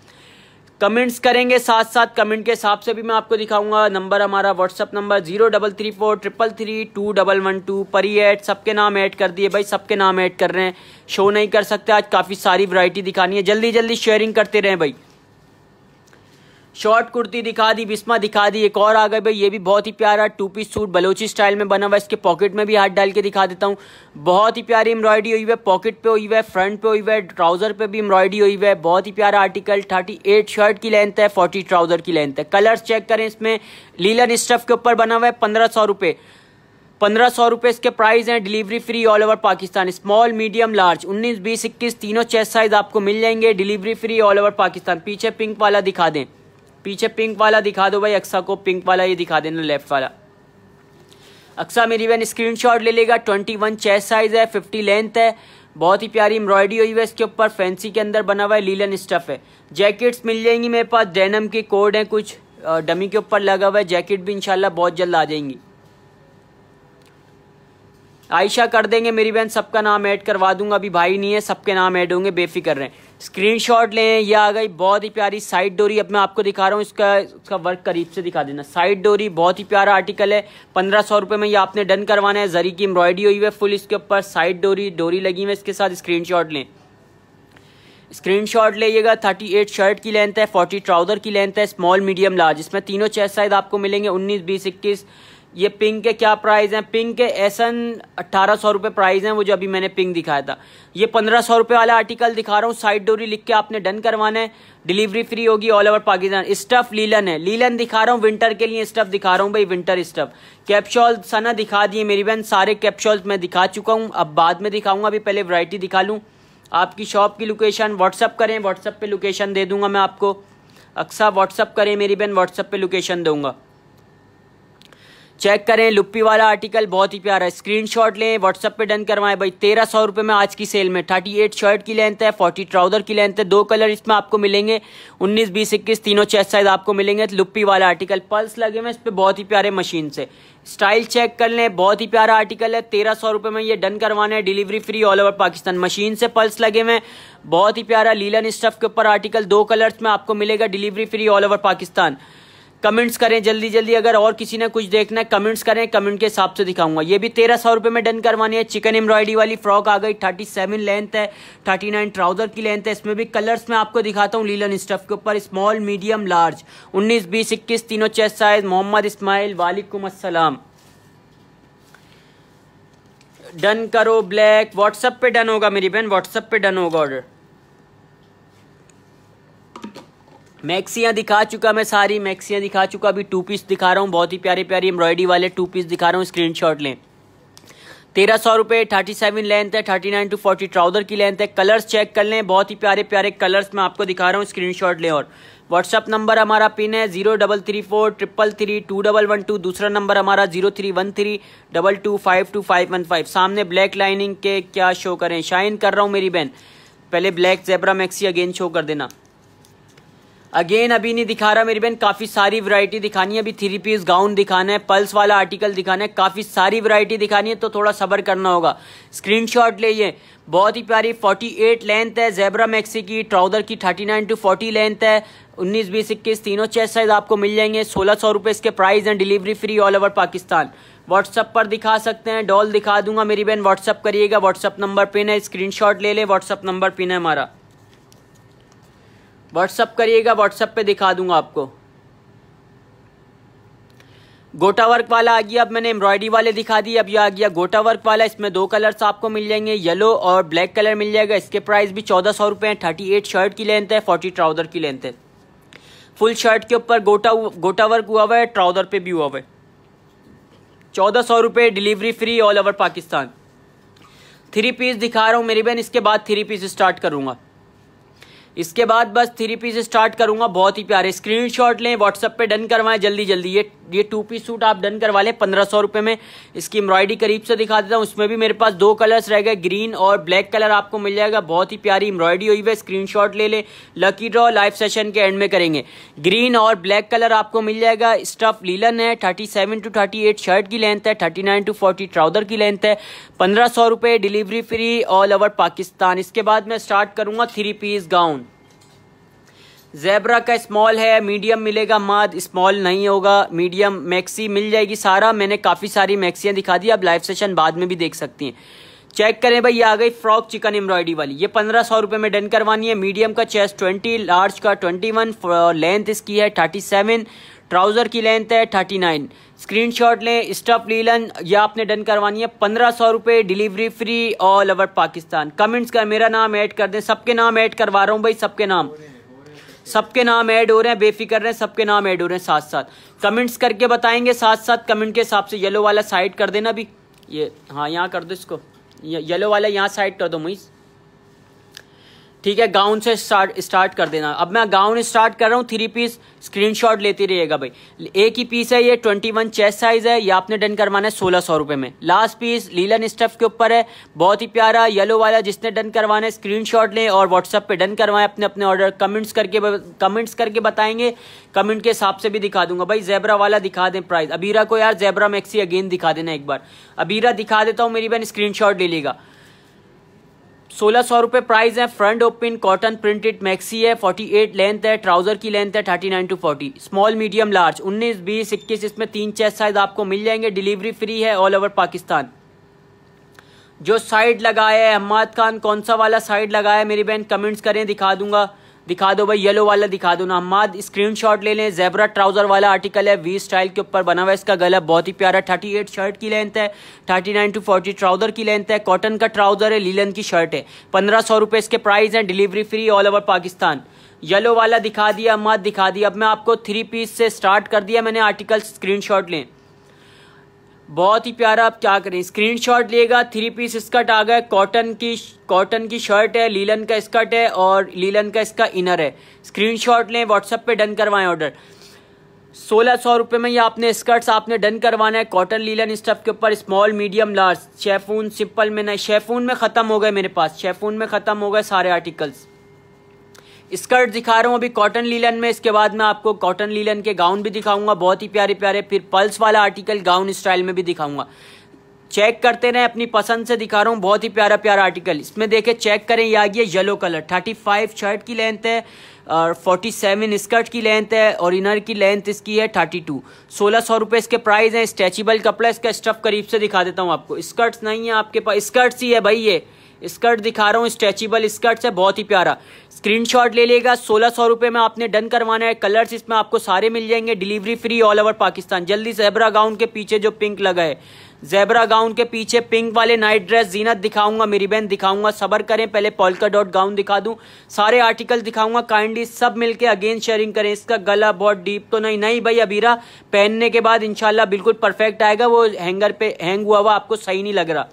Comments करेंगे, साथ साथ कमेंट के हिसाब से भी मैं आपको दिखाऊंगा। नंबर हमारा व्हाट्सअप नंबर 0334 333 2112 पर ही ऐड, सबके नाम ऐड कर दिए भाई, सबके नाम ऐड कर रहे हैं। शो नहीं कर सकते आज, काफ़ी सारी वैरायटी दिखानी है, जल्दी जल्दी शेयरिंग करते रहें भाई। शॉर्ट कुर्ती दिखा दी, बिस्मा दिखा दी, एक और आ गए भाई, ये भी बहुत ही प्यारा 2 पीस सूट बलोची स्टाइल में बना हुआ है। इसके पॉकेट में भी हाथ डाल के दिखा देता हूँ, बहुत ही प्यारी एम्ब्रॉयडरी हुई है, पॉकेट पे हुई है, फ्रंट पे हुई है, ट्राउजर पे भी एम्ब्रॉयडरी हुई है, बहुत ही प्यारा आर्टिकल। 38 शर्ट की लेंथ है, 40 ट्राउजर की लेंथ है। कलर्स चेक करें, इसमें लीलन स्टफ के ऊपर बना हुआ है। 1500 रुपये, 1500 रुपये इसके प्राइस हैं। Delivery free all over Pakistan. Small medium large 19 20 21 तीनों चेस्ट साइज आपको मिल जाएंगे। Delivery free all over Pakistan. पीछे पिंक वाला दिखा दें, पीछे पिंक वाला दिखा दो भाई, अक्सा को पिंक वाला ये दिखा देना, लेफ्ट वाला। अक्सा मेरी बहन स्क्रीनशॉट ले लेगा। 21 चेस्ट साइज है, 50 लेंथ है, बहुत ही प्यारी एम्ब्रॉयडरी हुई है इसके ऊपर, फैंसी के अंदर बना हुआ है, लीलन स्टफ है। जैकेट्स मिल जाएंगी मेरे पास, डेनम के कोड हैं कुछ, डमी के ऊपर लगा हुआ है। जैकेट भी इंशाल्लाह बहुत जल्द आ जाएंगी। आयशा कर देंगे मेरी बहन, सबका नाम ऐड करवा दूंगा, अभी भाई नहीं है, सबके नाम ऐड होंगे, बेफिक्र रहें। स्क्रीनशॉट लें। ये आ गई बहुत ही प्यारी साइड डोरी, अब मैं आपको दिखा रहा हूँ, इसका वर्क करीब से दिखा देना। साइड डोरी बहुत ही प्यारा आर्टिकल है, 1500 रुपये में ये आपने डन करवाना है। जरी की एम्ब्रॉयडरी हुई है फुल, इसके ऊपर साइड डोरी लगी हुई है इसके साथ। स्क्रीनशॉट लें, स्क्रीनशॉट लीजिएगा। 38 शर्ट की लेंथ है, 40 ट्राउजर की लेंथ है, स्मॉल मीडियम लार्ज, इसमें तीनों चेस्ट साइज आपको मिलेंगे। 19 20 21। ये पिंक के क्या प्राइस हैं? पिंक के एसन 1800 रुपये प्राइस हैं, वो जो अभी मैंने पिंक दिखाया था। ये 1500 रुपये वाला आर्टिकल दिखा रहा हूँ, साइड डोरी लिख के आपने डन करवाना है। डिलीवरी फ्री होगी all over Pakistan. Stuff linen है, लीलन दिखा रहा हूँ, विंटर के लिए स्टफ दिखा रहा हूँ भाई, विंटर स्टफ। कैप्शॉल सना दिखा दिए मेरी बहन, सारे कैप्शॉल्स मैं दिखा चुका हूँ, अब बाद में दिखाऊंगा, अभी पहले वैरायटी दिखा लूँ। आपकी शॉप की लोकेशन व्हाट्सअप करें, व्हाट्सअप पे लोकेशन दे दूंगा मैं आपको। अक्सा व्हाट्सअप करें मेरी बहन, व्हाट्सअप पे लोकेशन दूंगा। चेक करें, लुप्पी वाला आर्टिकल बहुत ही प्यारा है, स्क्रीनशॉट लें, व्हाट्सएप पे डन करवाएं भाई। 1300 रुपये में आज की सेल में 38 शर्ट की लेंथ है, 40 ट्राउजर की लेंथ है, 2 कलर इसमें आपको मिलेंगे, 19, 20, 21 तीनों चेस्ट साइज आपको मिलेंगे। लुप्पी वाला आर्टिकल, पल्स लगे हुए इस पे बहुत ही प्यारे मशीन से, स्टाइल चेक कर लें, बहुत ही प्यारा आर्टिकल है। 1300 रुपये में ये डन करवाना है, delivery free all over Pakistan. Machine से पल्स लगे हुए, बहुत ही प्यारा लीलन स्टफ के ऊपर आर्टिकल, 2 कलर्स में आपको मिलेगा, delivery free all over Pakistan. Comments करें जल्दी जल्दी, अगर और किसी ने कुछ देखना है कमेंट्स करें, कमेंट के हिसाब से दिखाऊंगा। ये भी 1300 रुपये में डन करवानी है। चिकन एम्ब्रॉयडरी वाली फ्रॉक आ गई, 37 लेंथ है, 39 ट्राउजर की लेंथ है। इसमें भी कलर्स में आपको दिखाता हूँ लीलन स्टफ के ऊपर, स्मॉल, मीडियम, लार्ज, 19, 20, 21 तीनों चेस्ट साइज। मोहम्मद इस्माइल, वालेकुम अस्सलाम। डन करो ब्लैक, व्हाट्सएप पे डन होगा मेरी बहन, व्हाट्सएप पे डन होगा ऑर्डर। मैक्सियाँ दिखा चुका मैं, सारी मैक्सियाँ दिखा चुका, अभी 2 पीस दिखा रहा हूँ, बहुत ही प्यारी प्यारी एम्ब्रॉयडरी वाले 2 पीस दिखा रहा हूँ, स्क्रीनशॉट लें। 1300 रुपये, 37 लेंथ है, 39 to 40 ट्राउजर की लेंथ है। कलर्स चेक कर लें, बहुत ही प्यारे प्यारे कलर्स मैं आपको दिखा रहा हूँ, स्क्रीनशॉट लें। और व्हाट्सअप नंबर हमारा पिन है 0334 333 2112, दूसरा नंबर हमारा 0313 22522515। सामने ब्लैक लाइनिंग के क्या शो करें, शाइन कर रहा हूँ मेरी बहन, पहले black zebra maxi again show कर देना। अगेन अभी नहीं दिखा रहा मेरी बहन, काफ़ी सारी वैरायटी दिखानी है, अभी 3 पीस गाउन दिखाना है, पल्स वाला आर्टिकल दिखाना है, काफ़ी सारी वैरायटी दिखानी है, तो थोड़ा सब्र करना होगा। स्क्रीनशॉट ले, बहुत ही प्यारी 48 लेंथ है ज़ेब्रा मैक्सी की, ट्राउजर की 39 to 40 लेंथ है, 19, 20, 21 तीनों चेस्ट साइज आपको मिल जाएंगे। 1600 रुपये इसके प्राइस हैं, delivery free all over Pakistan. WhatsApp पर दिखा सकते हैं, डॉल दिखा दूंगा मेरी बहन, व्हाट्सअप करिएगा, व्हाट्सअप नंबर पिन है, स्क्रीनशॉट ले, व्हाट्सअप नंबर पिन है हमारा, व्हाट्सअप करिएगा, व्हाट्सअप पे दिखा दूंगा आपको। गोटा वर्क वाला आ गया, अब मैंने एम्ब्रॉयडरी वाले दिखा दिए, अब ये आ गया गोटा वर्क वाला। इसमें 2 कलर्स आपको मिल जाएंगे, येलो और ब्लैक कलर मिल जाएगा। इसके प्राइस भी 1400 रुपये हैं, 38 शर्ट की लेंथ है, 40 ट्राउजर की लेंथ है। फुल शर्ट के ऊपर गोटा वर्क हुआ हुआ है, ट्राउजर पे भी हुआ हुआ है। 1400 रुपये, delivery free all over Pakistan. 3 piece दिखा रहा हूँ मेरी बहन, इसके बाद 3 पीस स्टार्ट करूंगा, इसके बाद बस 3 पीस स्टार्ट करूंगा। बहुत ही प्यारे, स्क्रीनशॉट लें, व्हाट्सएप पे डन करवाएं जल्दी जल्दी। ये 2 पीस सूट आप डन करवा लें 1500 रुपये में। इसकी एम्ब्रॉयडरी करीब से दिखा देता हूँ, उसमें भी मेरे पास 2 कलर्स रह गए, ग्रीन और ब्लैक कलर आपको मिल जाएगा। बहुत ही प्यारी एम्ब्रॉयडरी हुई है, स्क्रीनशॉट ले लें। लकी ड्रॉ लाइव सेशन के एंड में करेंगे। ग्रीन और ब्लैक कलर आपको मिल जाएगा। स्टफ लीलन है, 37 to 38 शर्ट की लेंथ है, 39 to 40 ट्राउजर की लेंथ है, 1500 रुपये, delivery free all over Pakistan. इसके बाद मैं स्टार्ट करूंगा 3 पीस गाउन। ज़ेब्रा का स्मॉल है, मीडियम मिलेगा, माद स्मॉल नहीं होगा, मीडियम मैक्सी मिल जाएगी। सारा मैंने काफ़ी सारी मैक्सियाँ दिखा दी, आप लाइव सेशन बाद में भी देख सकती हैं। चेक करें भाई, ये आ गई फ्रॉक चिकन एम्ब्रॉयडरी वाली, ये 1500 रुपये में डन करवानी है। मीडियम का चेस्ट 20, लार्ज का 21, लेंथ इसकी है 37, ट्राउज़र की लेंथ है 39। स्क्रीनशॉट लें, स्टफ लीलन, ये आपने डन करवानी है 1500 रुपये, delivery free all over Pakistan. Comments कर मेरा नाम ऐड कर दें, सबके नाम ऐड करवा रहा हूँ भाई, सबके नाम ऐड हो रहे हैं, बेफिक्र रहें, सबके नाम ऐड हो रहे हैं साथ साथ। कमेंट्स करके बताएंगे साथ साथ, कमेंट के हिसाब से। येलो वाला साइड कर देना भी, ये हाँ यहाँ कर दो, इसको येलो वाला यहाँ साइड कर दो मुइस, ठीक है। गाउन से स्टार्ट कर देना। अब मैं गाउन स्टार्ट कर रहा हूँ, 3 पीस स्क्रीनशॉट लेते रहिएगा भाई। एक ही पीस है ये, 21 चेस्ट साइज है, ये आपने डन करवाना है 1600 रुपये में। लास्ट पीस लीलन स्टफ के ऊपर है, बहुत ही प्यारा येलो वाला, जिसने डन करवाना है स्क्रीनशॉट लें और व्हाट्सएप पे डन करवाएं अपने अपने ऑर्डर। कमेंट्स करके बताएंगे, कमेंट के हिसाब से भी दिखा दूंगा भाई। ज़ेब्रा वाला दिखा दें प्राइस, अबीरा को यार ज़ेब्रा मैक्सी अगेन दिखा देना एक बार। अबीरा दिखा देता हूँ मेरी बहन, स्क्रीनशॉट ले लेगा। 1600 रुपये प्राइस है। Front open cotton printed maxi है, 48 लेंथ है, ट्राउजर की लेंथ है 39 to 40, स्मॉल मीडियम लार्ज 19, 20, 21 इसमें 3 चेस्ट साइज आपको मिल जाएंगे। डिलीवरी फ्री है ऑल ओवर पाकिस्तान। जो साइड लगाया है अहमद खान, कौन सा वाला साइड लगाया है मेरी बहन, कमेंट्स करें, दिखा दूंगा। दिखा दो भाई, येलो वाला दिखा दो ना अहमद, स्क्रीनशॉट ले लें। ज़ेब्रा ट्राउजर वाला आर्टिकल है, वी स्टाइल के ऊपर बना हुआ है, इसका गला बहुत ही प्यारा। 38 शर्ट की लेंथ है, 39 to 40 ट्राउजर की लेंथ है, कॉटन का ट्राउजर है, लीलन की शर्ट है। 1500 रुपये इसके प्राइस हैं, delivery free all over Pakistan. Yellow वाला दिखा दिया अहमद, दिखा दिया। अब मैं आपको 3 पीस से स्टार्ट कर दिया मैंने आर्टिकल, स्क्रीनशॉट लें। बहुत ही प्यारा, आप क्या करें, स्क्रीनशॉट लिएगा। 3 पीस स्कर्ट आ गया, कॉटन की शर्ट है, लीलन का स्कर्ट है और लीलन का इसका इनर है। स्क्रीनशॉट लें, व्हाट्सएप पे डन करवाएं ऑर्डर। 1600 में ये आपने स्कर्ट्स आपने डन करवाना है कॉटन लीलन स्टफ के ऊपर, small medium large. Chiffon simple में नहीं, शेफून में ख़त्म हो गए मेरे पास, शेफून में ख़त्म हो गए सारे आर्टिकल्स। स्कर्ट दिखा रहा हूँ अभी कॉटन लीलन में, इसके बाद मैं आपको कॉटन लीलन के गाउन भी दिखाऊंगा, बहुत ही प्यारे प्यारे। फिर पल्स वाला आर्टिकल गाउन स्टाइल में भी दिखाऊंगा। चेक करते रहे, अपनी पसंद से दिखा रहा हूँ, बहुत ही प्यारा प्यारा आर्टिकल। इसमें देखे चेक करें, ये आ गया येलो कलर, 35 शर्ट की लेंथ है और 47 स्कर्ट की लेंथ है और इनर की लेंथ इसकी है 32। 1600 रुपये इसके प्राइस हैं। स्ट्रेचेबल कपड़ा, इसका स्टफ करीब से दिखा देता हूँ आपको। स्कर्ट्स नहीं है आपके पास, स्कर्ट्स ही है भाई, ये स्कर्ट दिखा रहा हूँ, स्ट्रेचेबल स्कर्ट्स है, बहुत ही प्यारा। स्क्रीनशॉट ले लेगा। 1600 रुपये में आपने डन करवाना है। कलर्स इसमें आपको सारे मिल जाएंगे, delivery free all over Pakistan. जल्दी ज़ेब्रा गाउन के पीछे जो पिंक लगा है, ज़ेब्रा गाउन के पीछे पिंक वाले नाइट ड्रेस जीनत दिखाऊंगा, मेरी बहन दिखाऊंगा, सबर करें, पहले पोल्का डॉट गाउन दिखा दूं, सारे आर्टिकल दिखाऊंगा। काइंडली सब मिलके अगेन शेयरिंग करें। इसका गला बहुत डीप तो नहीं भाई अबीरा, पहनने के बाद इंशाल्लाह बिल्कुल परफेक्ट आएगा, वो हैंगर पे हैंग हुआ हुआ आपको सही नहीं लग रहा।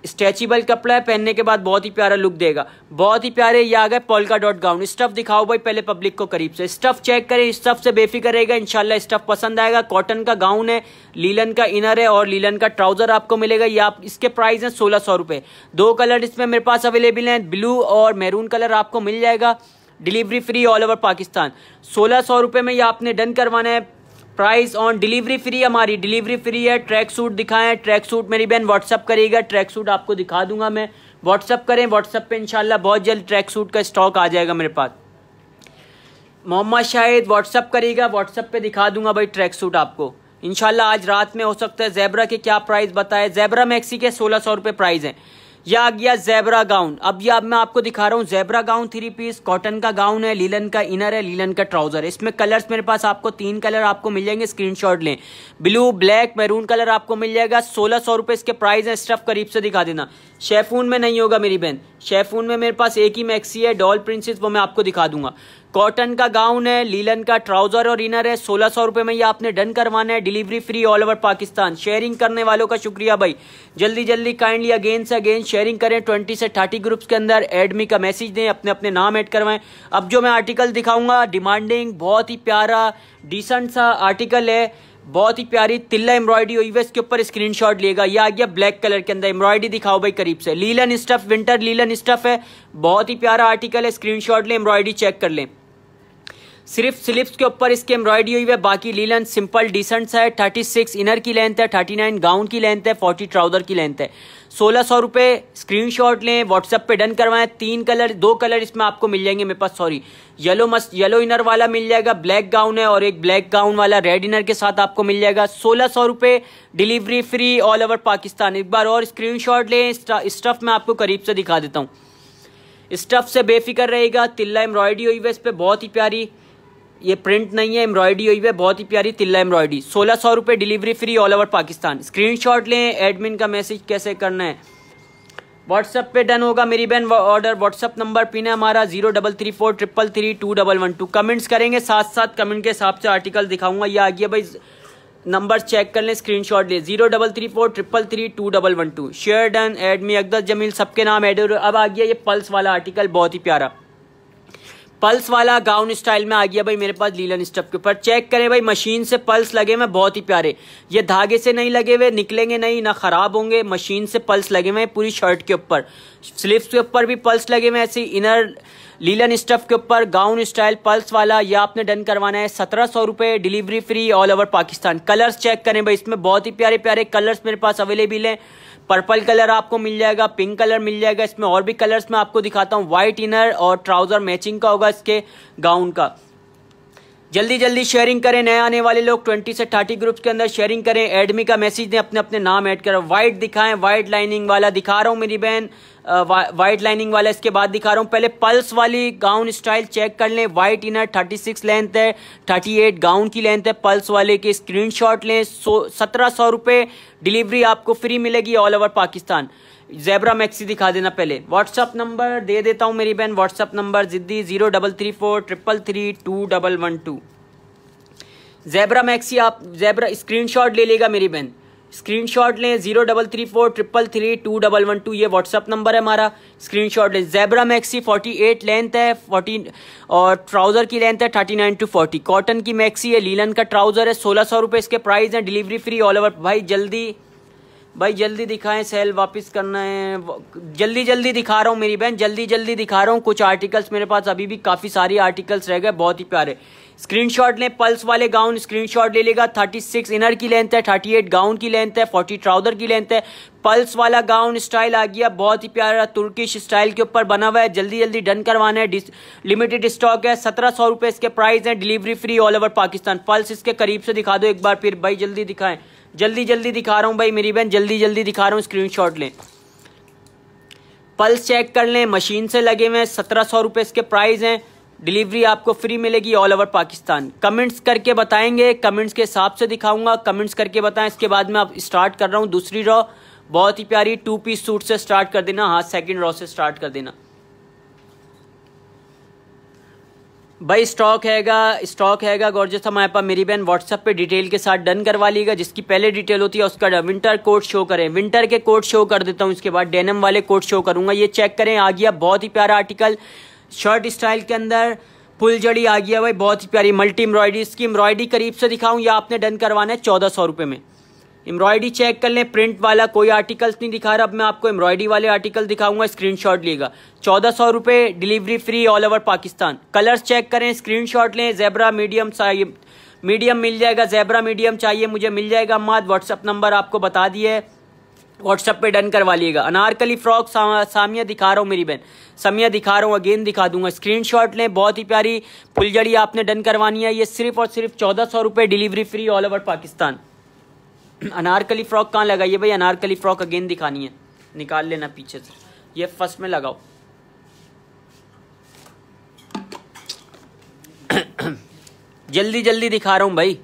स्ट्रेचेबल कपड़ा है, पहनने के बाद बहुत ही प्यारा लुक देगा, बहुत ही प्यारे। ये आ गए पोल्का डॉट गाउन। स्टफ दिखाओ भाई पहले पब्लिक को करीब से, स्टफ चेक करें, स्टफ से बेफिक्र रहेगा इंशाल्लाह, स्टफ पसंद आएगा। कॉटन का गाउन है, लीलन का इनर है और लीलन का ट्राउजर आपको मिलेगा। ये आप इसके प्राइस हैं 1600 रुपये। 2 कलर इसमें मेरे पास अवेलेबल हैं, ब्लू और मैरून कलर आपको मिल जाएगा, delivery free all over Pakistan. 1600 रुपये में ये आपने डन करवाना है। प्राइस ऑन डिलीवरी फ्री, हमारी डिलीवरी फ्री है। ट्रैक सूट दिखाएं, ट्रैक सूट मेरी बहन व्हाट्सअप करेगा, ट्रैक सूट आपको दिखा दूंगा मैं। व्हाट्सअप करें, व्हाट्सअप पे इंशाल्लाह बहुत जल्द ट्रैक सूट का स्टॉक आ जाएगा मेरे पास। मोहम्मद शाहिद व्हाट्सअप करेगा, व्हाट्सअप पे दिखा दूंगा भाई ट्रैक सूट आपको इंशाल्लाह आज रात में हो सकता है। ज़ेब्रा के क्या प्राइस बताए, ज़ेब्रा मैक्सी के 1600 रुपये प्राइस हैं। यह आ गया ज़ेब्रा गाउन। अब ये अब मैं आपको दिखा रहा हूँ ज़ेब्रा गाउन 3 पीस, कॉटन का गाउन है, लीलन का इनर है, लीलन का ट्राउजर है। इसमें कलर्स मेरे पास आपको 3 कलर आपको मिल जाएंगे, स्क्रीनशॉट लें। ब्लू, ब्लैक, मैरून कलर आपको मिल जाएगा। 1600 रुपये इसके प्राइस है। स्टफ करीब से दिखा देना। शेफून में नहीं होगा मेरी बहन, शेफून में मेरे पास एक ही मैक्सी है, डॉल प्रिंसेस, वो मैं आपको दिखा दूंगा। कॉटन का गाउन है, लीलन का ट्राउजर और इनर है। 1600 रुपये में ये आपने डन करवाना है, delivery free all over Pakistan. Sharing करने वालों का शुक्रिया भाई, जल्दी जल्दी काइंडली अगेन से अगेन शेयरिंग करें। 20 से 30 ग्रुप्स के अंदर एड मी का मैसेज दें, अपने अपने नाम ऐड करवाएं। अब जो मैं आर्टिकल दिखाऊंगा डिमांडिंग, बहुत ही प्यारा डिसेंट सा आर्टिकल है, बहुत ही प्यारी तिल्ला एम्ब्रॉयडरी हुई है, इसके ऊपर स्क्रीनशॉट लेगा। ये आ गया ब्लैक कलर के अंदर, एम्ब्रॉयडरी दिखाओ भाई करीब से। Linen stuff, winter linen stuff है, बहुत ही प्यारा आर्टिकल है, स्क्रीनशॉट लें, एम्ब्रॉयडरी चेक कर लें। सिर्फ स्लिप्स के ऊपर इसके एम्ब्रॉयडरी हुई है, बाकी लीलन सिंपल डिसेंट सा है। 36 इनर की लेंथ है, 39 गाउन की लेंथ है, 40 ट्राउजर की लेंथ है। 1600 रुपये। स्क्रीनशॉट लें, व्हाट्सएप पे डन करवाएं। 2 कलर इसमें आपको मिल जाएंगे मेरे पास, सॉरी येलो इनर वाला मिल जाएगा, ब्लैक गाउन है, और एक ब्लैक गाउन वाला रेड इनर के साथ आपको मिल जाएगा। 1600 रुपये, delivery free all over Pakistan. एक बार और स्क्रीनशॉट लें। स्टफ मैं आपको करीब से दिखा देता हूँ, स्टफ से बेफिक्र रहेगा। तिल्ला एम्ब्रॉयडरी हुई है इस पर, बहुत ही प्यारी, ये प्रिंट नहीं है, एम्ब्रॉयडरी हुई है, बहुत ही प्यारी तिल्ला एम्ब्रॉयडरी। 1600 रुपये, delivery free all over Pakistan. Screenshot लें। एडमिन का मैसेज कैसे करना है, व्हाट्सएप पे डन होगा मेरी बहन ऑर्डर। व्हाट्सएप नंबर पिन है हमारा 0334333212। कमेंट्स करेंगे, साथ साथ कमेंट के हिसाब से आर्टिकल दिखाऊंगा। ये आ गया भाई, नंबर चेक कर लें, स्क्रीनशॉट ले। 0334333212। शेयर डन, एडमी अकदर जमील, सबके नाम एड। अब आ गया ये पल्स वाला आर्टिकल, बहुत ही प्यारा पल्स वाला गाउन स्टाइल में आ गया भाई मेरे पास लीलन स्टफ के ऊपर। चेक करें भाई, मशीन से पल्स लगे हुए, बहुत ही प्यारे, ये धागे से नहीं लगे हुए, निकलेंगे नहीं ना खराब होंगे, मशीन से पल्स लगे हुए पूरी शर्ट के ऊपर। स्लीव्स के ऊपर भी पल्स लगे हुए, ऐसे इनर लीलन स्टफ के ऊपर गाउन स्टाइल पल्स वाला। ये आपने डन करवाना है। 1700 रुपये, delivery free all over Pakistan. Colours check करें भाई, इसमें बहुत ही प्यारे प्यारे कलर्स मेरे पास अवेलेबल हैं। पर्पल कलर आपको मिल जाएगा, पिंक कलर मिल जाएगा, इसमें और भी कलर्स मैं आपको दिखाता हूँ। व्हाइट इनर और ट्राउजर मैचिंग का होगा इसके गाउन का। जल्दी जल्दी शेयरिंग करें, नए आने वाले लोग 20 से 30 ग्रुप्स के अंदर शेयरिंग करें। एडमी का मैसेज दें, अपने अपने नाम ऐड करें। व्हाइट दिखाएं, व्हाइट लाइनिंग वाला दिखा रहा हूँ मेरी बहन, व्हाइट लाइनिंग वाला इसके बाद दिखा रहा हूँ। पहले पल्स वाली गाउन स्टाइल चेक कर लें। व्हाइट इनर 36 लेंथ है, 38 गाउन की लेंथ है पल्स वाले के। स्क्रीनशॉट लें। 1700 रुपये, डिलीवरी आपको फ्री मिलेगी all over Pakistan. Zebra maxi दिखा देना पहले। व्हाट्सअप नंबर दे देता हूँ मेरी बहन, व्हाट्सअप नंबर जिद्दी 0334333212। ज़ेब्रा मैक्सी आप ज़ेब्रा स्क्रीनशॉट ले लेगा मेरी बहन, स्क्रीनशॉट लें 0334333212, ये व्हाट्सअप नंबर है हमारा। स्क्रीनशॉट लें। ज़ेब्रा मैक्सी 48 लेंथ है, 14 और ट्राउज़र की लेंथ है 39 to 40। कॉटन की मैक्सी है, लीलन का ट्राउज़र है, 1600 रुपये इसके प्राइस हैं। Delivery free all over. भाई जल्दी दिखाएं, सेल वापस करना है। जल्दी दिखा रहा हूँ मेरी बहन, जल्दी दिखा रहा हूँ। कुछ आर्टिकल्स मेरे पास अभी भी काफ़ी सारी आर्टिकल्स रह गए, बहुत ही प्यारे। स्क्रीनशॉट लें। पल्स वाले गाउन स्क्रीनशॉट ले लेगा। 36 इनर की लेंथ है, 38 गाउन की लेंथ है, 40 ट्राउजर की लेंथ है। पल्स वाला गाउन स्टाइल आ गया, बहुत ही प्यारा तुर्किश स्टाइल के ऊपर बना हुआ है। जल्दी डन करवाना है, लिमिटेड स्टॉक है। 1700 रुपये इसके प्राइस हैं। Delivery free all over Pakistan. Pulse इसके करीब से दिखा दो एक बार फिर भाई, जल्दी दिखाएं। जल्दी दिखा रहा हूँ भाई मेरी बहन, जल्दी दिखा रहा हूँ। स्क्रीनशॉट लें। पल्स चेक कर लें, मशीन से लगे हुए हैं। 1700 रुपये इसके प्राइस हैं। डिलीवरी आपको फ्री मिलेगी ऑल ओवर पाकिस्तान। कमेंट्स करके बताएंगे, कमेंट्स के हिसाब से दिखाऊंगा। कमेंट्स करके बताएं। इसके बाद मैं अब स्टार्ट कर रहा हूँ दूसरी रॉ, बहुत ही प्यारी 2 पीस सूट से स्टार्ट कर देना। हाँ, सेकंड रॉ से स्टार्ट कर देना भाई। स्टॉक हैगा गॉर्जियस हमारे पास। मेरी बहन व्हाट्सएप पे डिटेल के साथ डन करवा लीजिएगा। जिसकी पहले डिटेल होती है उसका विंटर कोट शो करें। विंटर के कोट शो कर देता हूँ, इसके बाद डेनिम वाले कोट शो करूंगा। ये चेक करें, आ गया बहुत ही प्यारा आर्टिकल, शर्ट स्टाइल के अंदर फुल जड़ी आ गया भाई, बहुत ही प्यारी मल्टी एम्ब्रॉयडरी। इसकी एम्ब्रॉयडरी करीब से दिखाऊं या आपने डन करवाना है 1400 रुपये में। एम्ब्रॉयडरी चेक कर लें। प्रिंट वाला कोई आर्टिकल्स नहीं दिखा रहा, अब मैं आपको एम्ब्रॉयडरी वाले आर्टिकल दिखाऊंगा। स्क्रीनशॉट लेगा। 1400 रुपये, delivery free all over Pakistan. Colours check करें, स्क्रीनशॉट लें। ज़ेब्रा मीडियम चाहिए, मीडियम मिल जाएगा। ज़ेब्रा मीडियम चाहिए मुझे, मिल जाएगा। माद व्हाट्सअप नंबर आपको बता दिया है, व्हाट्सएप पे डन करवा लिएगा। अनारकली फ्रॉक सामिया दिखा रहा हूँ मेरी बहन, सामिया दिखा रहा हूँ, अगेन दिखा दूंगा। स्क्रीनशॉट लें, बहुत ही प्यारी फुलझड़ी आपने डन करवानी है। ये सिर्फ और सिर्फ 1400 रुपये, delivery free all over Pakistan. Anarkali frock कहाँ लगाइए भाई? अनारकली फ्रॉक अगेन दिखानी है, निकाल लेना पीछे से। ये फर्स्ट में लगाओ। जल्दी दिखा रहा हूँ भाई।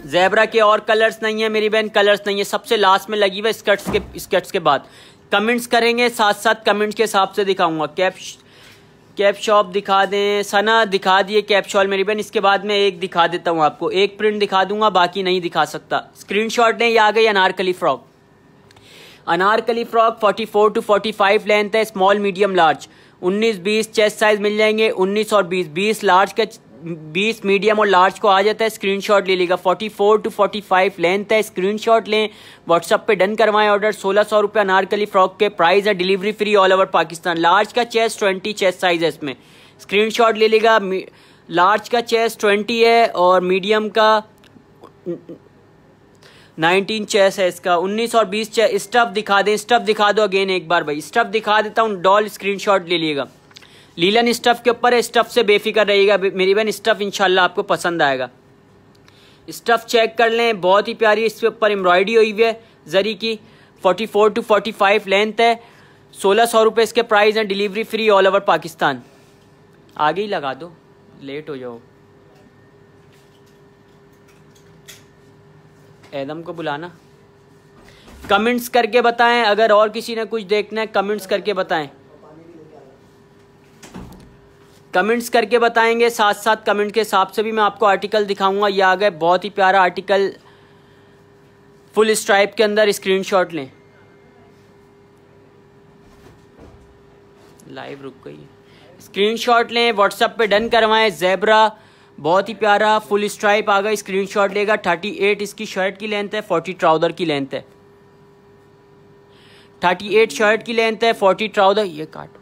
ज़ेब्रा के और कलर्स नहीं है मेरी बहन, कलर्स नहीं है, सबसे लास्ट में लगी हुई स्कर्ट्स के बाद। कमेंट्स करेंगे, साथ कमेंट्स के हिसाब से दिखाऊंगा। कैप शॉप दिखा दें, सना दिखा दिए कैप शॉल मेरी बहन। इसके बाद में एक दिखा देता हूँ आपको, एक प्रिंट दिखा दूंगा, बाकी नहीं दिखा सकता। स्क्रीनशॉट लें, ये आ गई Anarkali frock. Anarkali frock 44 to 45 length है, small medium large. 19-20 chest size मिल जाएंगे। 19 और 20 लार्ज का, 20 मीडियम और लार्ज को आ जाता है। स्क्रीनशॉट ले लेगा। 44 to 45 लेंथ है। स्क्रीनशॉट लें, व्हाट्सएप पे डन करवाएं ऑर्डर। 1600 रुपये अनारकली फ्रॉक के प्राइस है। Delivery free all over Pakistan. Large का चेस्ट 20 चेस्ट साइज है इसमें। स्क्रीनशॉट ले लेगा। लार्ज का चेस्ट 20 है और मीडियम का 19 चेस्ट है इसका। 19 और 20 चेस्ट। स्टफ दिखा दें, स्टफ दिखा दो अगेन एक बार भाई, स्टफ दिखा देता हूँ। डॉल स्क्रीनशॉट ले लीजिएगा। लीलन स्टफ के ऊपर है, स्टफ से बेफिक्र रहिएगा मेरी बहन, स्टफ इंशाल्लाह आपको पसंद आएगा। स्टफ चेक कर लें, बहुत ही प्यारी इसके ऊपर एम्ब्रॉयडरी हुई है जरी की। 44 to 45 लेंथ है। 1600 रुपये इसके प्राइस हैं। Delivery free all over Pakistan. आगे ही लगा दो, लेट हो जाओ। एदम को बुलाना। कमेंट्स करके बताएं, अगर और किसी ने कुछ देखना है कमेंट्स करके बताएं। कमेंट्स करके बताएंगे, साथ कमेंट के हिसाब से भी मैं आपको आर्टिकल दिखाऊंगा। ये आ गए बहुत ही प्यारा आर्टिकल फुल स्ट्राइप के अंदर। स्क्रीनशॉट लें। लाइव रुक गई है। स्क्रीनशॉट लें, व्हाट्सएप पे डन करवाएं। ज़ेब्रा बहुत ही प्यारा फुल स्ट्राइप आ गया। स्क्रीनशॉट लेगा। 38 इसकी शर्ट की लेंथ है, 40 ट्राउजर की लेंथ है। 38 शर्ट की लेंथ है, 40 ट्राउजर। ये काटो।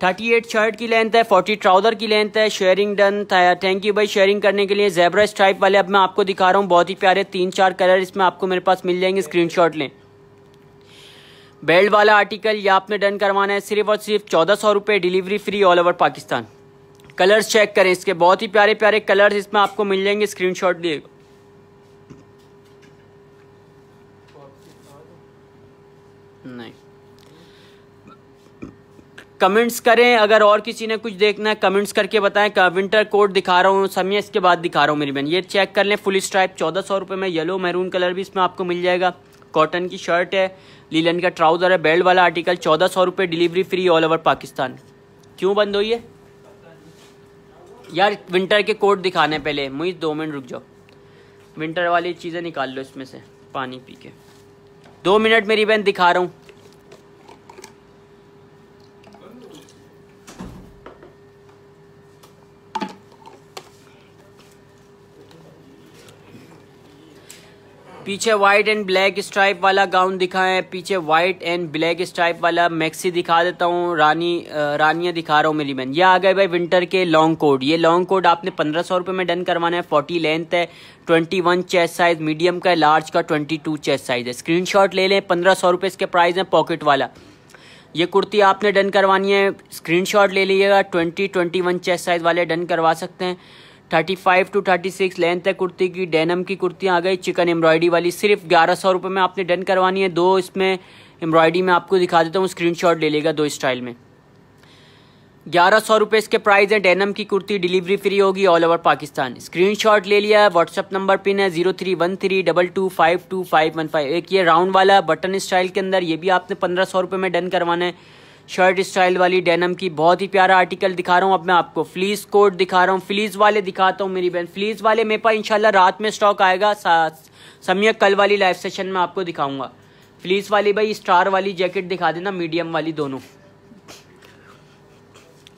38 शर्ट की लेंथ है, 40 ट्राउजर की लेंथ है। शेयरिंग डन था, थैंक यू भाई शेयरिंग करने के लिए। ज़ेब्रा स्ट्राइप वाले अब मैं आपको दिखा रहा हूँ, बहुत ही प्यारे 3-4 कलर इसमें आपको मेरे पास मिल जाएंगे। स्क्रीनशॉट लें। बेल्ट वाला आर्टिकल ये आपने डन करवाना है, सिर्फ और सिर्फ 1400 रुपये, delivery free all over Pakistan. Colours check करें इसके, बहुत ही प्यारे प्यारे कलर्स इसमें आपको मिल जाएंगे। स्क्रीनशॉट लिए नहीं, कमेंट्स करें। अगर और किसी ने कुछ देखना है कमेंट्स करके बताएं। विंटर कोट दिखा रहा हूँ समय, इसके बाद दिखा रहा हूँ मेरी बहन। ये चेक कर लें, फुल स्ट्राइप 1400 रुपये में। येलो मैरून कलर भी इसमें आपको मिल जाएगा। कॉटन की शर्ट है, लीलन का ट्राउजर है। बेल्ट वाला आर्टिकल 1400 रुपये, delivery free all over Pakistan. क्यों बंद हुई है? यार विंटर के कोट दिखाने पहले मुझे 2 मिनट रुक जाओ, विंटर वाली चीज़ें निकाल लो इसमें से पानी पी के। 2 मिनट मेरी बहन दिखा रहा हूँ। पीछे वाइट एंड ब्लैक स्ट्राइप वाला गाउन दिखाएं, पीछे वाइट एंड ब्लैक स्ट्राइप वाला मैक्सी दिखा देता हूँ, रानियाँ दिखा रहा हूँ मेरी बहन। ये आ गए भाई विंटर के लॉन्ग कोट। ये लॉन्ग कोट आपने 1500 रुपये में डन करवाना है। 40 लेंथ है, 21 चेस्ट साइज, मीडियम का है, लार्ज का 22 चेस्ट साइज है। स्क्रीनशॉट ले लें, 1500 रुपये इसके प्राइस है, पॉकेट वाला। ये कुर्ती आपने डन करवानी है, स्क्रीनशॉट ले लीजिएगा। 21 चेस्ट साइज वाले डन करवा सकते हैं। 35 to 36 लेंथ है कुर्ती की। डेनम की कुर्तियाँ आ गई चिकन एम्ब्रॉयडरी वाली, सिर्फ 1100 रुपये में आपने डन करवानी है। 2 इसमें एम्ब्रॉयडरी में आपको दिखा देता हूँ, स्क्रीनशॉट ले लेगा 2 स्टाइल में। 1100 रुपये इसके प्राइस है। डेनम की कुर्ती डिलीवरी फ्री होगी ऑल ओवर पाकिस्तान। स्क्रीनशॉट ले लिया है, व्हाट्सअप नंबर पिन है 031322525515। एक ये राउंड वाला बटन स्टाइल के अंदर, ये भी आपने 1500 रुपये में डन करवाना है। शर्ट स्टाइल वाली डेनम की बहुत ही प्यारा आर्टिकल दिखा रहा हूँ। अब मैं आपको फ्लीस कोट दिखा रहा हूँ, फ्लीस वाले दिखाता हूँ मेरी बहन। फ्लीस वाले मेरे पास इंशाल्लाह रात में स्टॉक आएगा, समय कल वाली लाइव सेशन में आपको दिखाऊंगा। फ्लीस वाली भाई स्टार वाली जैकेट दिखा देना, मीडियम वाली दोनों।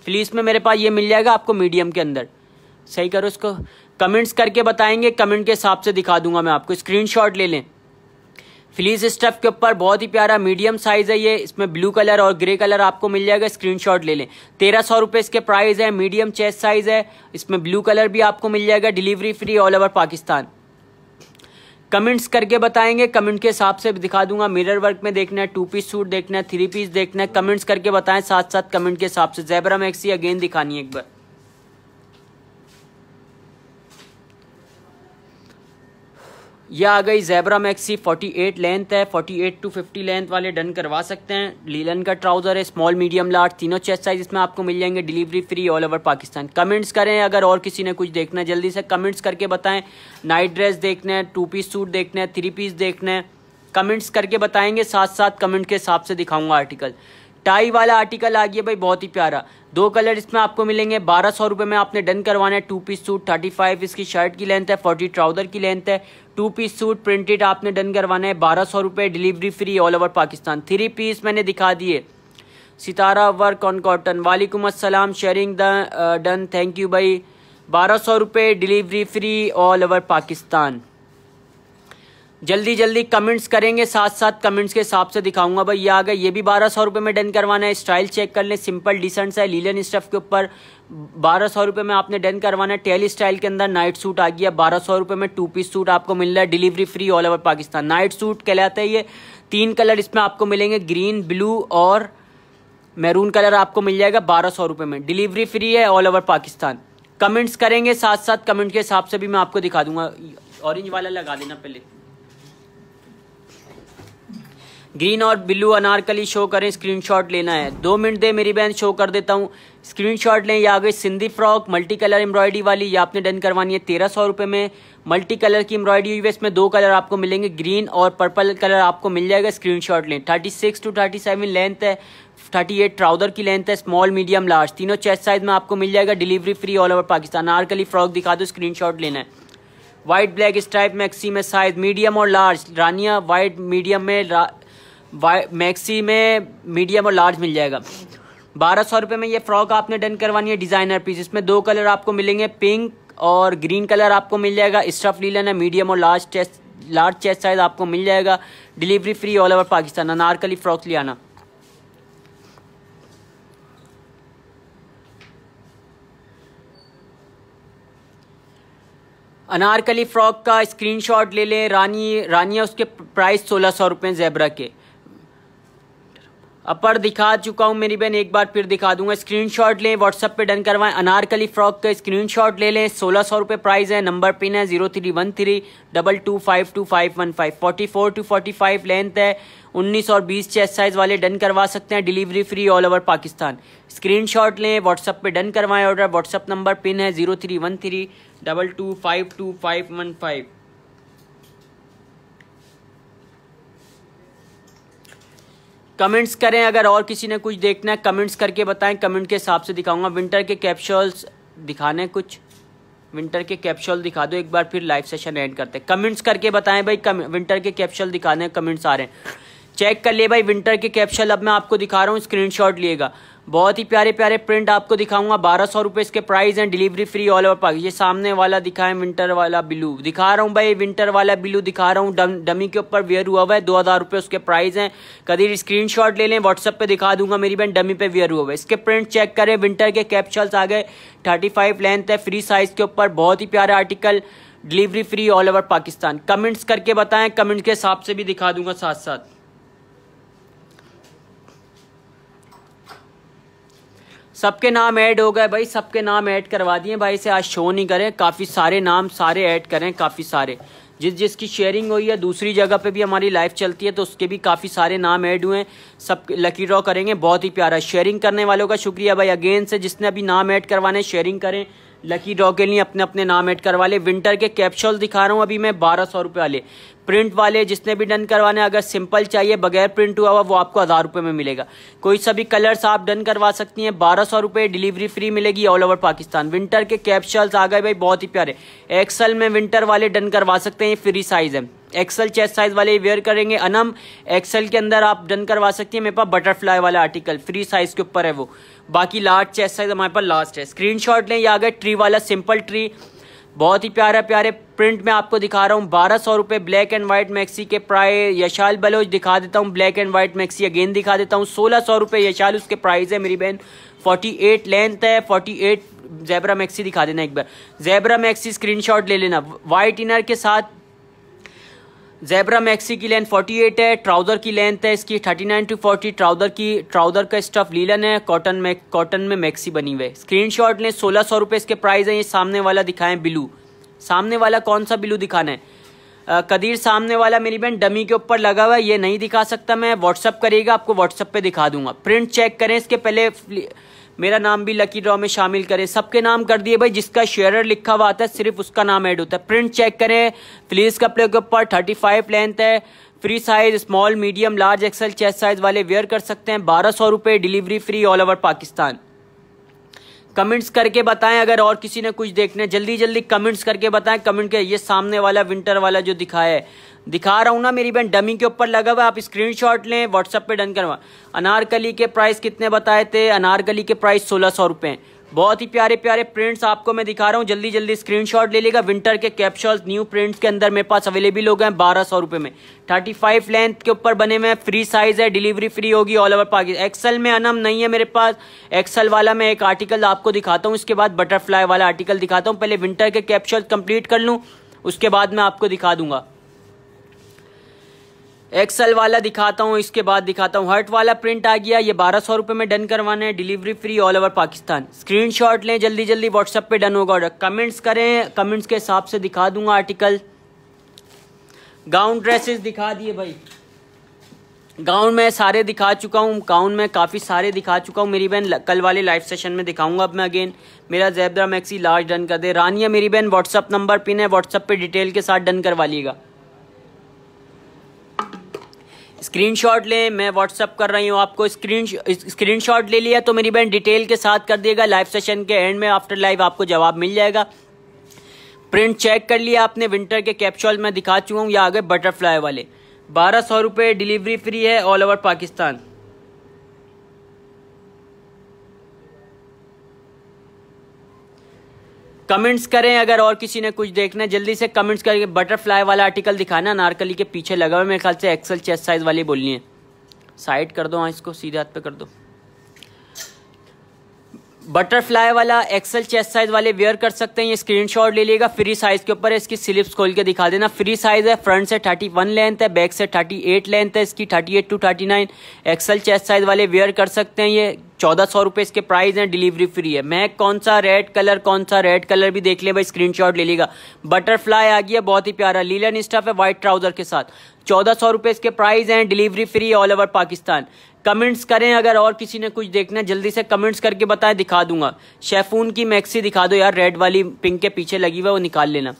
फ्लीस में मेरे पास ये मिल जाएगा आपको मीडियम के अंदर। सही करो इसको, कमेंट्स करके बताएंगे, कमेंट के हिसाब से दिखा दूंगा मैं आपको। स्क्रीनशॉट ले लें। फ्लीस स्टफ के ऊपर बहुत ही प्यारा मीडियम साइज है ये, इसमें ब्लू कलर और ग्रे कलर आपको मिल जाएगा। स्क्रीनशॉट ले लें। 1300 रुपये इसके प्राइस है। मीडियम चेस्ट साइज है, इसमें ब्लू कलर भी आपको मिल जाएगा। Delivery free all over Pakistan. Comments करके बताएंगे, कमेंट के हिसाब से दिखा दूंगा। मिरर वर्क में देखना है, 2 पीस सूट देखना है, 3 पीस देखना है, कमेंट्स करके बताएं, साथ साथ कमेंट के हिसाब से। ज़ेबरा मैक्सी अगेन दिखानी है एक बार। यह आ गई ज़ेबरा मैक्सी, 48 लेंथ है, 48 to 50 लेंथ वाले डन करवा सकते हैं। लीलन का ट्राउजर है, स्मॉल मीडियम लार्ज तीनों चेस्ट साइज इसमें आपको मिल जाएंगे। Delivery free all over Pakistan. Comments करें, अगर और किसी ने कुछ देखना है जल्दी से कमेंट्स करके बताएं। नाइट ड्रेस देखना है, 2 पीस सूट देखना है, 3 पीस देखना है, कमेंट्स करके बताएंगे, साथ साथ कमेंट के हिसाब से दिखाऊंगा आर्टिकल। टाई वाला आर्टिकल आ गया भाई, बहुत ही प्यारा। 2 कलर इसमें आपको मिलेंगे। 1200 रुपये में आपने डन करवाना है। 2 पीस सूट, 35 इसकी शर्ट की लेंथ है, 40 ट्राउजर की लेंथ है। 2 पीस सूट प्रिंटेड आपने डन करवाना है। 1200 रुपये, delivery free all over Pakistan. 3 piece मैंने दिखा दिए। सितारा वर्क ऑन कॉटन, वालेकुम अस्सलाम, शेयरिंग डन, थैंक यू भाई। 1200 रुपये, delivery free all over Pakistan. जल्दी जल्दी कमेंट्स करेंगे, साथ साथ कमेंट्स के हिसाब से दिखाऊंगा भाई। ये आ गए, ये भी 1200 रुपये में डन करवाना है। स्टाइल चेक कर लें, सिंपल डिसेंट सा है, लीलन स्टफ के ऊपर 1200 रुपये में आपने डन करवाना है। टेल स्टाइल के अंदर नाइट सूट आ गया 1200 रुपये में। 2 पीस सूट आपको मिल रहा है, delivery free all over Pakistan. Night suit कहलाता है ये। 3 कलर इसमें आपको मिलेंगे, ग्रीन, ब्लू और मैरून कलर आपको मिल जाएगा 1200 रुपये में। डिलीवरी फ्री है ऑल ओवर पाकिस्तान। कमेंट्स करेंगे, साथ साथ कमेंट के हिसाब से भी मैं आपको दिखा दूंगा। ऑरेंज वाला लगा देना पहले। ग्रीन और ब्लू अनारकली शो करें, स्क्रीनशॉट लेना है। 2 मिनट दे मेरी बहन, शो कर देता हूँ। स्क्रीनशॉट लें। ये आ गई Sindhi frock, multi colour embroidery वाली, ये आपने डन करवानी है 1300 रुपये में। मल्टी कलर की एम्ब्रॉयडरी हुई है, इसमें 2 कलर आपको मिलेंगे, ग्रीन और पर्पल कलर आपको मिल जाएगा। स्क्रीनशॉट लें। 36 to 37 लेंथ है, 38 ट्राउजर की लेंथ है, स्मॉल मीडियम लार्ज तीनों चेस्ट साइज में आपको मिल जाएगा। Delivery free all over Pakistan. Anarkali frock दिखा दो, स्क्रीनशॉट लेना है। वाइट ब्लैक स्ट्राइप मैक्सी में साइज मीडियम और लार्ज, रानिया वाइट मीडियम में, मैक्सी में मीडियम और लार्ज मिल जाएगा। 1200 रुपये में ये फ्रॉक आपने डन करवानी है। डिजाइनर पीस, इसमें 2 कलर आपको मिलेंगे, पिंक और ग्रीन कलर आपको मिल जाएगा। स्टफ लीलन है, मीडियम और लार्ज चेस्ट साइज आपको मिल जाएगा। Delivery free all over Pakistan. Anarkali frock ले आना। अनारकली फ्रॉक का स्क्रीनशॉट ले लें। रानिया उसके प्राइस 1600 रुपये ज़ेबरा के। अपर दिखा चुका हूं मेरी बहन, एक बार फिर दिखा दूंगा। स्क्रीनशॉट लें, व्हाट्सएप पे डन करवाएं। अनारकली फ्रॉक का स्क्रीनशॉट ले लें। 1600 रुपये प्राइस है। नंबर पिन है 031322525515। 44 to 45 लेंथ है, 19 और 20 चेस्ट साइज वाले डन करवा सकते हैं। Delivery free all over Pakistan. Screenshot लें, व्हाट्सएप पे डन करवाएं ऑर्डर। व्हाट्सएप नंबर पिन है 031322525515। कमेंट्स करें, अगर और किसी ने कुछ देखना है कमेंट्स करके बताएं, कमेंट के हिसाब से दिखाऊंगा। विंटर के कैप्सूल्स दिखाने कुछ विंटर के कैप्सूल दिखा दो एक बार, फिर लाइव सेशन एंड करते हैं। कमेंट्स करके बताएं भाई, विंटर के कैप्सूल दिखाने कमेंट्स आ रहे हैं, चेक कर लिए भाई विंटर के कैप्सूल। अब मैं आपको दिखा रहा हूँ, स्क्रीनशॉट लिएगा। बहुत ही प्यारे प्यारे प्रिंट आपको दिखाऊंगा, 1200 रुपये इसके प्राइस हैं, delivery free all over Pakistan. ये सामने वाला दिखाएं, विंटर वाला ब्लू दिखा रहा हूँ भाई, विंटर वाला ब्लू दिखा रहा हूँ, डमी के ऊपर वेयर हुआ हुआ है, 2000 रुपये उसके प्राइस हैं। कदीर स्क्रीनशॉट ले लें, व्हाट्सएप पे दिखा दूंगा, मेरी बहन डमी पे वेयर हुआ हुआ है। इसके प्रिंट चेक करें, विंटर के कैप्सूल्स आ गए, 35 लेंथ है, फ्री साइज के ऊपर, बहुत ही प्यारा article, delivery free all over Pakistan. Comments करके बताएं, कमेंट के हिसाब से भी दिखा दूंगा साथ साथ। सबके नाम ऐड हो गए भाई, सबके नाम ऐड करवा दिए भाई से, आज शो नहीं करें, काफ़ी सारे नाम सारे ऐड करें, काफ़ी सारे जिसकी शेयरिंग हुई है, दूसरी जगह पे भी हमारी लाइव चलती है तो उसके भी काफ़ी सारे नाम ऐड हुए हैं, सब लकी ड्रॉ करेंगे। बहुत ही प्यारा, शेयरिंग करने वालों का शुक्रिया भाई, अगेन से जिसने अभी नाम ऐड करवाने शेयरिंग करें, लकी ड्रॉ के लिए अपने अपने नाम ऐड करवा ले। विंटर के कैप्सूल दिखा रहा हूँ अभी मैं, 1200 रुपये वाले प्रिंट वाले, जिसने भी डन करवाने, अगर सिंपल चाहिए बगैर प्रिंट हुआ हुआ वो आपको 1000 रुपये में मिलेगा। कोई सा भी कलर्स आप डन करवा सकती हैं, 1200 रुपये, डिलीवरी फ्री मिलेगी ऑल ओवर पाकिस्तान। विंटर के कैप्सूल्स आ गए भाई, बहुत ही प्यारे, एक्सल में विंटर वाले डन करवा सकते हैं, फ्री साइज है, एक्सल चेस्ट साइज वाले वेयर करेंगे। अनम एक्सल के अंदर आप डन करवा सकती हैं, मेरे पास बटरफ्लाई वाला आर्टिकल फ्री साइज के ऊपर है वो, बाकी लार्ज चेस्ट साइज हमारे पास लास्ट है। स्क्रीनशॉट लें, ये आ गए ट्री वाला, सिंपल ट्री, बहुत ही प्यारा प्यारे प्रिंट में आपको दिखा रहा हूँ, 1200 रुपये, ब्लैक एंड व्हाइट मैक्सी के प्राइस। यशाल बलोच दिखा देता हूँ, black and white maxi again दिखा देता हूँ, 1600 रुपये यशाल उसके प्राइस है मेरी बहन, 48 लेंथ है, 48 ज़ेब्रा मैक्सी दिखा देना एक बार, ज़ेब्रा मैक्सी स्क्रीनशॉट ले लेना, वाइट इनर के साथ ज़ेब्रा मैक्सी की लेंथ 48 है, ट्राउज़र की लेंथ है इसकी 39 to 40, ट्राउज़र का स्टफ लीलन है, कॉटन में मैक्सी बनी हुई है। स्क्रीनशॉट लें, 1600 रुपये इसके प्राइस है। ये सामने वाला दिखाएं ब्लू, सामने वाला कौन सा ब्लू दिखाना है कदीर? सामने वाला मेरी बहन डमी के ऊपर लगा हुआ है, ये नहीं दिखा सकता मैं, व्हाट्सअप करिएगा आपको व्हाट्सअप पे दिखा दूंगा। प्रिंट चेक करें, इसके पहले मेरा नाम भी लकी ड्रॉ में शामिल करें, सबके नाम कर दिए भाई, जिसका शेयरर लिखा हुआ आता है सिर्फ उसका नाम ऐड होता है। प्रिंट चेक करें, फ्लीस कपड़े के ऊपर, 35 लेंथ है, free size, small medium large axle chest size वाले वेयर कर सकते हैं, 1200 रुपये, delivery free all over Pakistan. Comments करके बताएं अगर और किसी ने कुछ देखना है, जल्दी जल्दी कमेंट्स करके बताएं, कमेंट के। ये सामने वाला विंटर वाला जो दिखा रहा हूँ ना मेरी बहन, डमी के ऊपर लगा हुआ, आप स्क्रीनशॉट लें, व्हाट्सएप पे डन करवा। अनारकली के प्राइस कितने बताए थे? अनारकली के प्राइस 1600 रुपये। बहुत ही प्यारे प्यारे प्रिंट्स आपको मैं दिखा रहा हूँ, जल्दी जल्दी स्क्रीनशॉट ले लेगा। विंटर के कैप्सूल्स न्यू प्रिंट्स के अंदर मेरे पास अवेलेबल हो गए हैं 1200 रुपये में, 35 लेंथ के ऊपर बने हुए हैं, फ्री साइज है, डिलीवरी फ्री होगी ऑल ओवर पाकिस्तान। एक्सल में अनम नहीं है मेरे पास, एक्सल वाला मैं एक आर्टिकल आपको दिखाता हूँ, इसके बाद बटरफ्लाई वाला आर्टिकल दिखाता हूँ। पहले विंटर के कैप्सूल्स कंप्लीट कर लूँ, उसके बाद मैं आपको दिखा दूंगा। एक्सल वाला दिखाता हूँ, इसके बाद दिखाता हूँ। हर्ट वाला प्रिंट आ गया, ये 1200 रुपये में डन करवाना है, delivery free all over Pakistan. Screenshot लें, जल्दी जल्दी व्हाट्सएप पे डन होगा ऑर्डर। कमेंट्स करें, कमेंट्स के हिसाब से दिखा दूंगा आर्टिकल। गाउन ड्रेसेस दिखा दिए भाई, गाउन में सारे दिखा चुका हूँ, गाउन में काफ़ी सारे दिखा चुका हूँ मेरी बहन, कल वाले लाइव सेशन में दिखाऊंगा अब मैं अगेन। मेरा ज़ेब्रा मैक्सी लार्ज डन कर दे। रानिया मेरी बहन व्हाट्सअप नंबर पिन है, व्हाट्सअप पे डिटेल के साथ डन करवा लीजिएगा। स्क्रीनशॉट लें, मैं व्हाट्सअप कर रही हूँ आपको, स्क्रीनशॉट ले लिया तो मेरी बहन डिटेल के साथ कर दिएगा, लाइव सेशन के एंड में आफ्टर लाइव आपको जवाब मिल जाएगा। प्रिंट चेक कर लिया आपने, विंटर के कैप्सूल में दिखा चुका हूँ, ये आ गए बटरफ्लाई वाले, 1200 रुपये, डिलीवरी फ्री है ऑल ओवर पाकिस्तान। कमेंट्स करें अगर और किसी ने कुछ देखना है, जल्दी से कमेंट्स करके। बटरफ्लाई वाला आर्टिकल दिखाना, अनारकली के पीछे लगा हुआ, मेरे ख्याल से एक्सल चेस्ट साइज वाली बोलनी है। साइड कर दो, हाँ इसको सीधे हाथ पे कर दो। बटरफ्लाई वाला एक्सल चेस्ट साइज वाले वेयर कर सकते हैं, ये स्क्रीनशॉट ले लीजिएगा, फ्री साइज के ऊपर है, इसकी स्लिप्स खोल के दिखा देना। फ्री साइज है, फ्रंट से 31 लेंथ है, बैक से 38 लेंथ है इसकी, 38 to 39। एक्सल चेस्ट साइज वाले वेयर कर सकते हैं, ये 1400 रुपये इसके प्राइस हैं, डिलीवरी फ्री है। मैं कौन सा रेड कलर भी देख ले भाई, स्क्रीनशॉट ले लीजिएगा। बटरफ्लाई आ गया, बहुत ही प्यारा लीलन स्टफ है, व्हाइट ट्राउजर के साथ, 1400 रुपये इसके प्राइस हैं, delivery free all over Pakistan. Comments करें अगर और किसी ने कुछ देखना है, जल्दी से कमेंट्स करके बताएं, दिखा दूंगा। शेफून की मैक्सी दिखा दो यार, रेड वाली पिंक के पीछे लगी हुआ, वो निकाल लेना।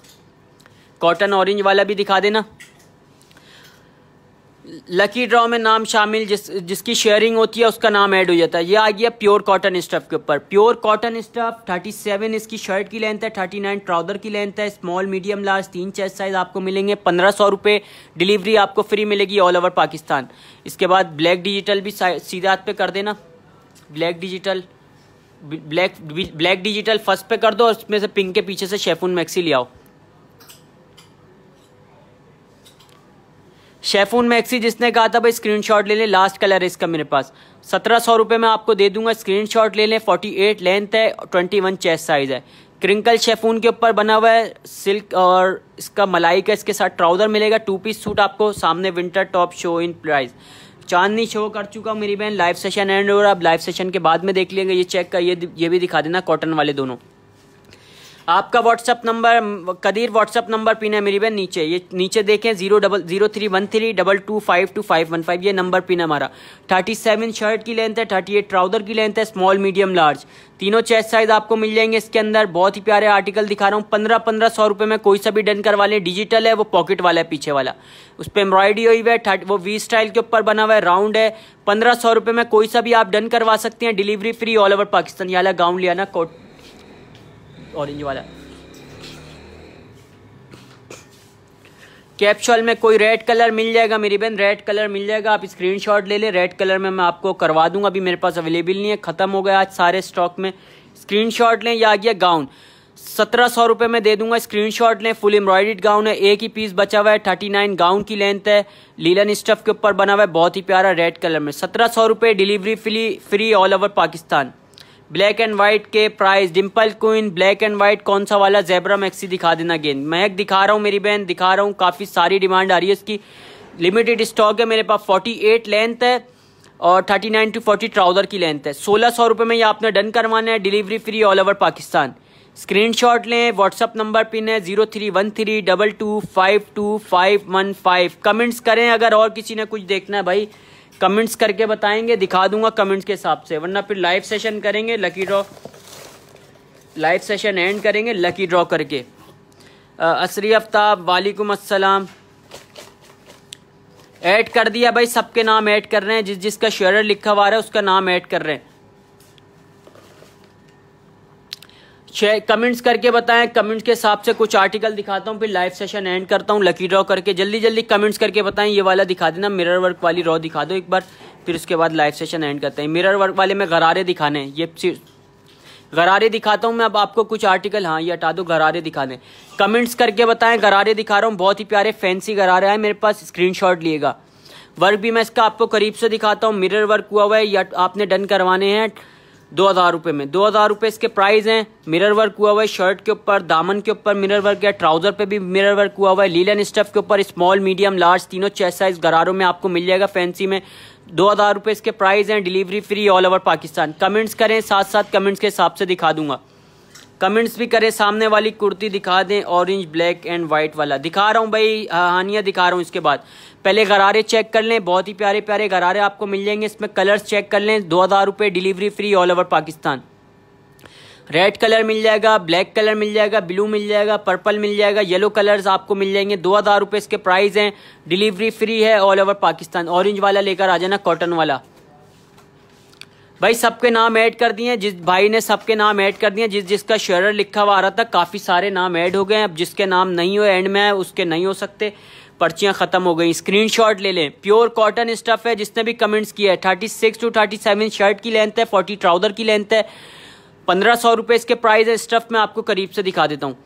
कॉटन ऑरेंज वाला भी दिखा देना। लकी ड्रॉ में नाम शामिल जिसकी शेयरिंग होती है उसका नाम ऐड हो जाता है। ये आ गया प्योर कॉटन स्टफ के ऊपर। प्योर कॉटन स्टफ 37 इसकी शर्ट की लेंथ है, 39 ट्राउजर की लेंथ है, small medium large 3 chest size आपको मिलेंगे। 1500 रुपये डिलीवरी आपको फ्री मिलेगी ऑल ओवर पाकिस्तान। इसके बाद ब्लैक डिजिटल भी सीधे हाथ पे कर देना। ब्लैक डिजिटल फर्स्ट पे कर दो और उसमें से पिंक के पीछे से शेफून मैक्सी ले आओ। शेफून मैक्सी जिसने कहा था भाई स्क्रीनशॉट ले लें, लास्ट कलर है इसका मेरे पास। 1700 रुपये में आपको दे दूंगा, स्क्रीनशॉट ले लें। 48 लेंथ है, 21 चेस्ट साइज है। क्रिंकल शेफून के ऊपर बना हुआ है, सिल्क और इसका मलाई का इसके साथ ट्राउजर मिलेगा। 2 पीस सूट आपको सामने winter top show in price. Chandni show कर चुका हूँ मेरी बहन, लाइव सेशन एंड हो रहा है। अब लाइव सेशन के बाद में देख लेंगे। ये चेक का ये भी दिखा देना, कॉटन वाले दोनों। आपका WhatsApp number Qadir WhatsApp number pin है मेरी बहन नीचे, ये नीचे देखें 0031322522515 ये नंबर पिन है हमारा। 37 शर्ट की लेंथ है, 38 ट्राउजर की लेंथ है, स्मॉल मीडियम लार्ज तीनों चेस्ट साइज आपको मिल जाएंगे इसके अंदर। बहुत ही प्यारे आर्टिकल दिखा रहा हूँ। 1500 रुपये में कोई सा भी डन करवा लें। डिजिटल है, वो पॉकेट वाला है पीछे वाला, उस पर एम्ब्रॉयडरी हुई है, वो वी स्टाइल के ऊपर बना हुआ है, राउंड है। 1500 रुपये में कोई सा भी आप डन करवा सकते हैं, delivery free all over Pakistan. ये वाला गाउन लिया ना कोट ऑरेंज वाला। कैप्सूल में कोई रेड कलर मिल जाएगा मेरी बहन, रेड कलर मिल जाएगा, आप स्क्रीनशॉट ले ले। रेड कलर में मैं आपको करवा दूंगा, अभी मेरे पास अवेलेबल नहीं है, खत्म हो गया आज सारे स्टॉक में। स्क्रीनशॉट लें। ये आ गया गाउन, 1700 रुपये में दे दूंगा, स्क्रीनशॉट लें। फुल एम्ब्रॉयडर्ड गाउन है, एक ही पीस बचा हुआ है। 39 गाउन की लेंथ है, लीलन स्टफ के ऊपर बना हुआ है, बहुत ही प्यारा रेड कलर में। 1700 रुपये delivery free all over Pakistan. Black and white के price, Dimple Queen black and white कौन सा वाला, ज़ेब्रा मैक्सी दिखा देना अगेन। मैं एक दिखा रहा हूँ मेरी बहन, दिखा रहा हूँ, काफ़ी सारी डिमांड आ रही है इसकी। लिमिटेड स्टॉक है मेरे पास। 48 लेंथ है और 39 to 40 ट्राउजर की लेंथ है। 1600 रुपये में ये आपने डन करवाना है, delivery free all over Pakistan. Screenshot लें। व्हाट्सअप नंबर पिन है 031322525515। कमेंट्स करें अगर और किसी ने कुछ देखना है भाई, कमेंट्स करके बताएंगे, दिखा दूंगा कमेंट्स के हिसाब से, वरना फिर लाइव सेशन करेंगे lucky draw, live session and करेंगे लकी ड्रॉ करके। असरी आफ्ताब वालेकुम अस्सलाम। ऐड कर दिया भाई, सबके नाम ऐड कर रहे हैं, जिसका शेयर लिखा हुआ है उसका नाम ऐड कर रहे हैं। कमेंट्स करके बताएं, कमेंट्स के हिसाब से कुछ आर्टिकल दिखाता हूँ, फिर लाइव सेशन एंड करता हूँ लकी ड्रॉ करके। जल्दी जल्दी कमेंट्स करके बताएं। ये वाला दिखा देना, मिरर वर्क वाली रॉ दिखा दो एक बार, फिर उसके बाद लाइव सेशन एंड करते हैं। मिरर वर्क वाले में गरारे दिखाने हैं, ये गरारे दिखाता हूँ मैं अब आपको कुछ आर्टिकल। हाँ ये हटा दो, गरारे दिखाने। कमेंट्स करके बताएं, गरारे दिखा रहा हूँ, बहुत ही प्यारे फैंसी गरारे आए मेरे पास, स्क्रीनशॉट लिएगा। वर्क भी मैं इसका आपको करीब से दिखाता हूँ। मिरर वर्क हुआ हुआ है, या आपने डन करवाने हैं 2000 रुपये में। 2000 रुपये इसके प्राइस हैं। मिरर वर्क हुआ हुआ है शर्ट के ऊपर, दामन के ऊपर मिरर वर्क है, ट्राउजर पे भी मिरर वर्क हुआ हुआ है। लीलन स्टफ के ऊपर स्मॉल मीडियम लार्ज तीनों चेस्ट साइज गरारों में आपको मिल जाएगा फैंसी में। 2000 रुपये इसके प्राइस हैं, delivery free all over Pakistan. Comments करें, साथ साथ कमेंट्स के हिसाब से दिखा दूंगा। कमेंट्स भी करें। सामने वाली कुर्ती दिखा दें, ऑरेंज ब्लैक एंड व्हाइट वाला दिखा रहा हूँ भाई, हानिया दिखा रहा हूँ। इसके बाद पहले गरारे चेक कर लें, बहुत ही प्यारे प्यारे गरारे आपको मिल जाएंगे इसमें। कलर्स चेक कर लें। 2000 रुपये delivery free all over Pakistan. Red colour मिल जाएगा, ब्लैक कलर मिल जाएगा, ब्लू मिल जाएगा, पर्पल मिल जाएगा, येलो कलर्स आपको मिल जाएंगे। 2000 रुपये इसके प्राइस हैं, डिलीवरी फ्री है ऑल ओवर पाकिस्तान। ऑरेंज वाला लेकर आ जाना, कॉटन वाला। भाई सबके नाम ऐड कर दिए, जिस भाई ने सबके नाम ऐड कर दिए, जिसका शेयर लिखा हुआ आ रहा था, काफ़ी सारे नाम ऐड हो गए हैं। अब जिसके नाम नहीं हो एंड में उसके नहीं हो सकते, पर्चियां खत्म हो गई। स्क्रीनशॉट ले लें। प्योर कॉटन स्टफ है, जिसने भी कमेंट्स किया है। 36 to 37 शर्ट की लेंथ है, 40 ट्राउजर की लेंथ है। 1500 रुपये इसके प्राइस है। स्टफ में आपको करीब से दिखा देता हूँ,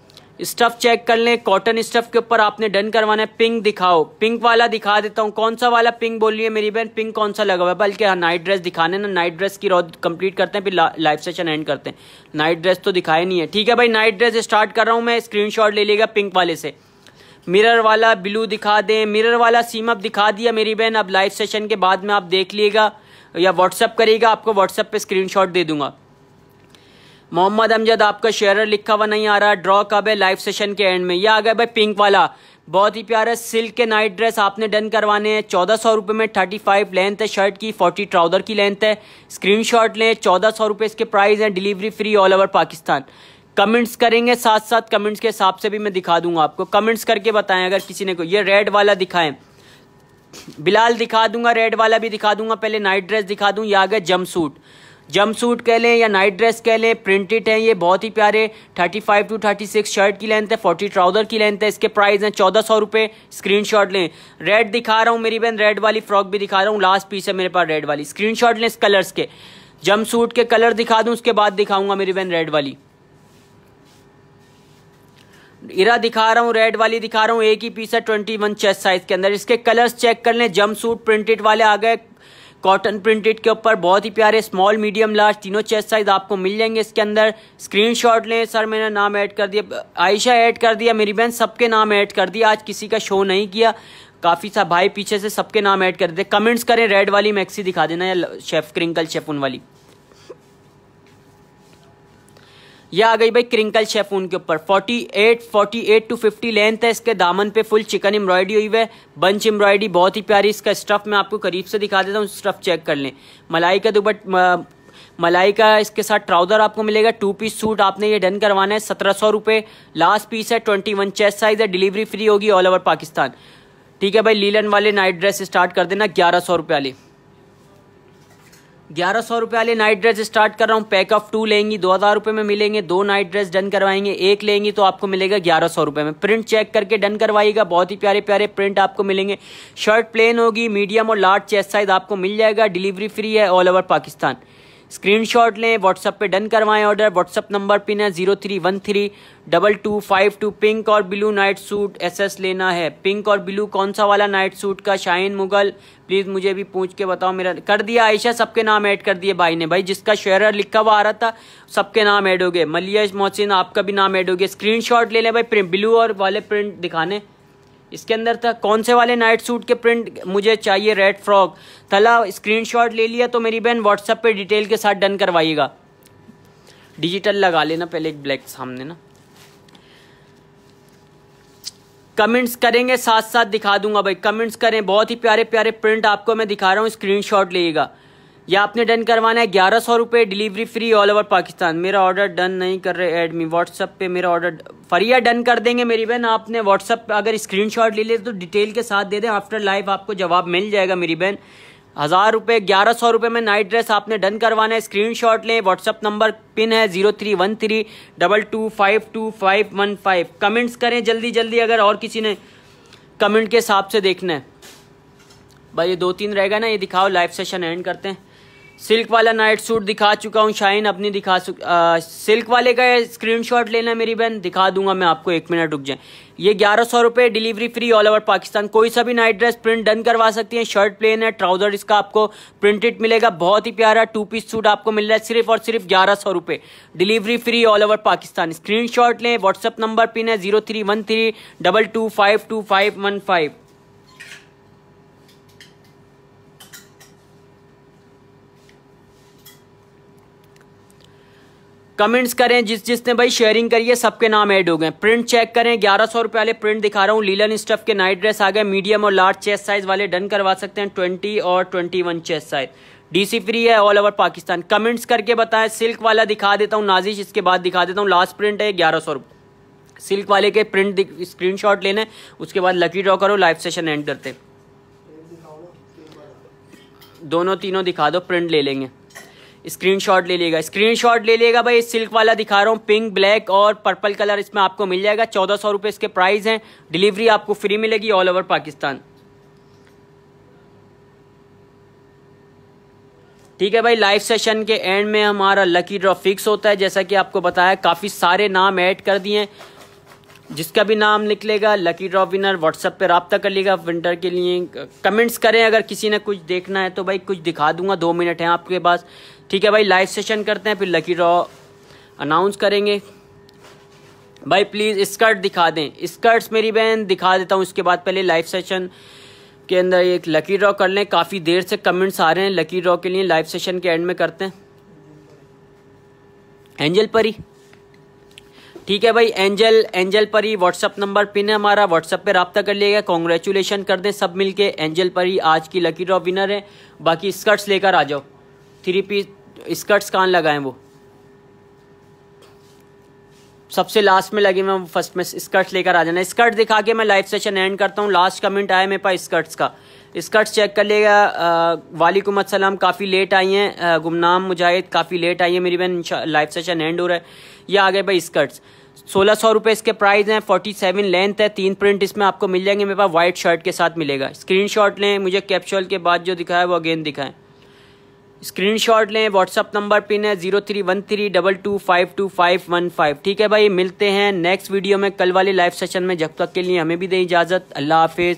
स्टफ चेक कर लें। कॉटन स्टफ के ऊपर आपने डन करवाना है। पिंक दिखाओ, पिंक वाला दिखा देता हूँ। कौन सा वाला पिंक बोल रही है मेरी बहन, पिंक कौन सा लगा हुआ है? बल्कि हाँ, नाइट ड्रेस दिखाने ना, नाइट ड्रेस की रॉड कंप्लीट करते हैं, फिर लाइव सेशन एंड करते हैं। नाइट ड्रेस तो दिखाए नहीं है, ठीक है भाई। नाइट ड्रेस स्टार्ट कर रहा हूँ मैं, स्क्रीनशॉट ले लेगा पिंक वाले से। मिरर वाला ब्लू दिखा दें, मिरर वाला सीम अप दिखा दिया मेरी बहन। अब लाइव सेशन के बाद में आप देख लीजिएगा या व्हाट्सअप करिएगा, आपको व्हाट्सअप पे स्क्रीनशॉट दे दूंगा। मोहम्मद अमजद आपका शेयर लिखा हुआ नहीं आ रहा, ड्रॉ कब है? लाइव सेशन के एंड में। ये आ गया भाई पिंक वाला, बहुत ही प्यारा सिल्क के नाइट ड्रेस आपने डन करवाने हैं। 1400 रुपये में 35 लेंथ है शर्ट की, 40 ट्राउजर की लेंथ है। स्क्रीनशॉट लें। 1400 रुपये इसके प्राइस हैं, delivery free all over Pakistan. Comments करेंगे, साथ साथ कमेंट्स के हिसाब से भी मैं दिखा दूंगा आपको। कमेंट्स करके बताएं अगर किसी ने को। ये रेड वाला दिखाएं, बिलाल दिखा दूंगा, रेड वाला भी दिखा दूंगा। पहले नाइट ड्रेस दिखा दूं। ये आ गया जंप सूट, जंप सूट कह लें या नाइट ड्रेस कह लें, प्रिंटेड है ये, बहुत ही प्यारे। 35 to 36 शर्ट की लेंथ है, 40 ट्राउजर की लेंथ है। इसके प्राइस हैं 1400 रुपये। स्क्रीनशॉट लें। रेड दिखा रहा हूँ मेरी बहन, रेड वाली फ्रॉक भी दिखा रहा हूँ, लास्ट पीस है मेरे पास रेड वाली। स्क्रीनशॉट लें इस कलर्स के। जंप सूट के कलर दिखा दूं, उसके बाद दिखाऊंगा मेरी बहन रेड वाली। इरा दिखा रहा हूँ, रेड वाली दिखा रहा हूँ, एक ही पीस है 21 चेस्ट साइज के अंदर। इसके कलर्स चेक कर लें। जंप सूट प्रिंटेड वाले आ गए, कॉटन प्रिंटेड के ऊपर, बहुत ही प्यारे। स्मॉल मीडियम लार्ज तीनों चेस्ट साइज आपको मिल जाएंगे इसके अंदर। स्क्रीनशॉट लें। सर मैंने नाम ऐड कर दिया, आयशा ऐड कर दिया मेरी बहन, सबके नाम ऐड कर दिया, आज किसी का शो नहीं किया। काफ़ी सा भाई पीछे से सबके नाम ऐड कर देते। कमेंट्स करें, रेड वाली मैक्सी दिखा देना या शेफ क्रिंकल शेफून वाली। ये आ गई भाई क्रिंकल शेफून के ऊपर। 48 to 50 लेंथ है। इसके दामन पे फुल चिकन एम्ब्रॉयडरी हुई है, बंच एम्ब्रॉयडरी, बहुत ही प्यारी। इसका स्टफ मैं आपको करीब से दिखा देता हूँ, स्टफ चेक कर लें। मलाई का मलाई का इसके साथ ट्राउजर आपको मिलेगा। 2 पीस सूट आपने ये डन करवाना है, 1700 रुपये। लास्ट पीस है, 21 चेस्ट साइज है, डिलीवरी फ्री होगी ऑल ओवर पाकिस्तान। ठीक है भाई, लीलन वाले नाइट ड्रेस स्टार्ट कर देना 1100 रुपये वाले। 1100 रुपये वाले नाइट ड्रेस स्टार्ट कर रहा हूँ। पैक ऑफ 2 लेंगी 2000 रुपये में मिलेंगे। 2 नाइट ड्रेस डन करवाएंगे, 1 लेंगी तो आपको मिलेगा 1100 रुपये में। प्रिंट चेक करके डन करवाइएगा, बहुत ही प्यारे प्यारे प्रिंट आपको मिलेंगे। शर्ट प्लेन होगी, मीडियम और लार्ज चेस्ट साइज आपको मिल जाएगा, डिलीवरी फ्री है ऑल ओवर पाकिस्तान। स्क्रीनशॉट लें, व्हाट्सएप पे डन करवाएं ऑर्डर। व्हाट्सएप नंबर पिन है 03132252। पिंक और ब्लू नाइट सूट SS लेना है। पिंक और ब्लू कौन सा वाला नाइट सूट का? शाहीन मुगल प्लीज मुझे भी पूछ के बताओ। मेरा कर दिया आयशा, सबके नाम ऐड कर दिए भाई ने। भाई जिसका शेयर लिखा हुआ आ रहा था सबके नाम ऐड हो गए। मलिया मोहसिन आपका भी नाम ऐड हो गया। स्क्रीनशॉट ले लें भाई, प्रिंट ब्लू और वाले प्रिंट दिखाने इसके अंदर था। कौन से वाले नाइट सूट के प्रिंट मुझे चाहिए? रेड फ्रॉक तला। स्क्रीनशॉट ले लिया तो मेरी बहन व्हाट्सएप पे डिटेल के साथ डन करवाइएगा। डिजिटल लगा लेना पहले, एक ब्लैक सामने ना। कमेंट्स करेंगे साथ साथ दिखा दूंगा भाई, कमेंट्स करें। बहुत ही प्यारे प्यारे प्रिंट आपको मैं दिखा रहा हूँ, स्क्रीनशॉट लीजिएगा। या आपने डन करवाना है 1100 रुपये, delivery free all over Pakistan. मेरा ऑर्डर डन नहीं कर रहे, ऐड मी व्हाट्सएप पे मेरा ऑर्डर। फरिया डन कर देंगे मेरी बहन। आपने व्हाट्सएप पे अगर स्क्रीनशॉट ले ले तो डिटेल के साथ दे दें, आफ्टर लाइव आपको जवाब मिल जाएगा मेरी बहन। 1000 रुपये 1100 रुपये में नाइट ड्रेस आपने डन करवाना है। स्क्रीनशॉट लें, व्हाट्सएप नंबर पिन है 031322525515। कमेंट्स करें जल्दी जल्दी, अगर और किसी ने कमेंट के हिसाब से देखना है। भाई ये 2-3 रहेगा ना, ये दिखाओ, लाइव सेशन एंड करते हैं। सिल्क वाला नाइट सूट दिखा चुका हूँ, शाइन अपनी दिखा सिल्क वाले का स्क्रीनशॉट लेना है मेरी बहन, दिखा दूंगा मैं आपको, 1 मिनट रुक जाए। ये 1100 रुपये, delivery free all over Pakistan. कोई सा भी नाइट ड्रेस प्रिंट डन करवा सकती हैं। शर्ट प्लेन है, ट्राउजर इसका आपको प्रिंटेड मिलेगा, बहुत ही प्यारा 2 पीस सूट आपको मिल रहा है सिर्फ और सिर्फ 1100 रुपये, delivery free all over Pakistan. Screenshot लें, व्हाट्सएप नंबर पिन है 031322525515। कमेंट्स करें, जिसने भाई शेयरिंग करी है सबके नाम ऐड हो गए। प्रिंट चेक करें, 1100 रुपये वाले प्रिंट दिखा रहा हूँ। लीलन स्टफ के नाइट ड्रेस आ गए, मीडियम और लार्ज चेस्ट साइज वाले डन करवा सकते हैं। 20 और 21 चेस्ट साइज, DC फ्री है ऑल ओवर पाकिस्तान। कमेंट्स करके बताएं। सिल्क वाला दिखा देता हूँ नाजिश, इसके बाद दिखा देता हूँ। लास्ट प्रिंट है 1100 रुपये। सिल्क वाले के प्रिंट स्क्रीनशॉट लेने, उसके बाद लकी ड्रॉ करो, लाइव सेशन एंड करते। दोनों तीनों दिखा दो, प्रिंट ले लेंगे। स्क्रीनशॉट ले लेगा, स्क्रीनशॉट ले लेगा भाई। सिल्क वाला दिखा रहा हूँ, पिंक, ब्लैक और पर्पल कलर इसमें आपको मिल जाएगा। 1400 रुपये इसके प्राइस हैं, डिलीवरी आपको फ्री मिलेगी ऑल ओवर पाकिस्तान। ठीक है भाई, लाइव सेशन के एंड में हमारा लकी ड्रॉ फिक्स होता है, जैसा कि आपको बताया। काफ़ी सारे नाम ऐड कर दिए हैं, जिसका भी नाम निकलेगा लकी ड्रॉ विनर। व्हाट्सएप पे रब्ता कर लीजिएगा विंटर के लिए। कमेंट्स करें, अगर किसी ने कुछ देखना है तो भाई कुछ दिखा दूंगा, 2 मिनट हैं आपके पास। ठीक है भाई, लाइव सेशन करते हैं, फिर लकी ड्रॉ अनाउंस करेंगे। भाई प्लीज़ स्कर्ट दिखा दें, स्कर्ट्स मेरी बहन दिखा देता हूँ। इसके बाद पहले लाइव सेशन के अंदर एक लकी ड्रॉ कर लें। काफ़ी देर से कमेंट्स आ रहे हैं लकी ड्रॉ के लिए, लाइव सेशन के एंड में करते हैं। एंजल परी, ठीक है भाई, एंजल परी व्हाट्सअप नंबर पिन है हमारा, व्हाट्सअप पे रब्ता कर लिएगा। कॉन्ग्रेचुलेशन कर दें सब मिलके, एंजल परी आज की लकी ड्रॉ विनर है। बाकी स्कर्ट्स लेकर आ जाओ, 3 पीस स्कर्ट्स कहाँ लगाएं, वो सबसे लास्ट में लगे, मैं फर्स्ट में स्कर्ट्स लेकर आ जाना। स्कर्ट दिखा के मैं लाइव सेशन एंड करता हूँ। लास्ट कमेंट आया मेरे पास स्कर्ट्स का, स्कर्ट्स चेक कर लेगा। वालेकुम अस्सलाम, काफ़ी लेट आई हैं गुमनाम मुजाहिद, काफ़ी लेट आई है मेरी बहन, लाइव सेशन एंड हो रहा है। ये आ गए भाई स्कर्ट्स, 1600 रुपये इसके प्राइस हैं, 47 लेंथ है, 3 प्रिंट इसमें आपको मिल जाएंगे मेरे पास, वाइट शर्ट के साथ मिलेगा। स्क्रीनशॉट लें, मुझे कैप्सूल के बाद जो दिखाया वो अगेन दिखाएं, स्क्रीनशॉट लें। व्हाट्सअप नंबर पिन है 031322525515। ठीक है भाई, मिलते हैं नेक्स्ट वीडियो में कल वाले लाइव सेशन में, जब तक के लिए हमें भी दें इजाज़त। अल्लाह हाफिज़।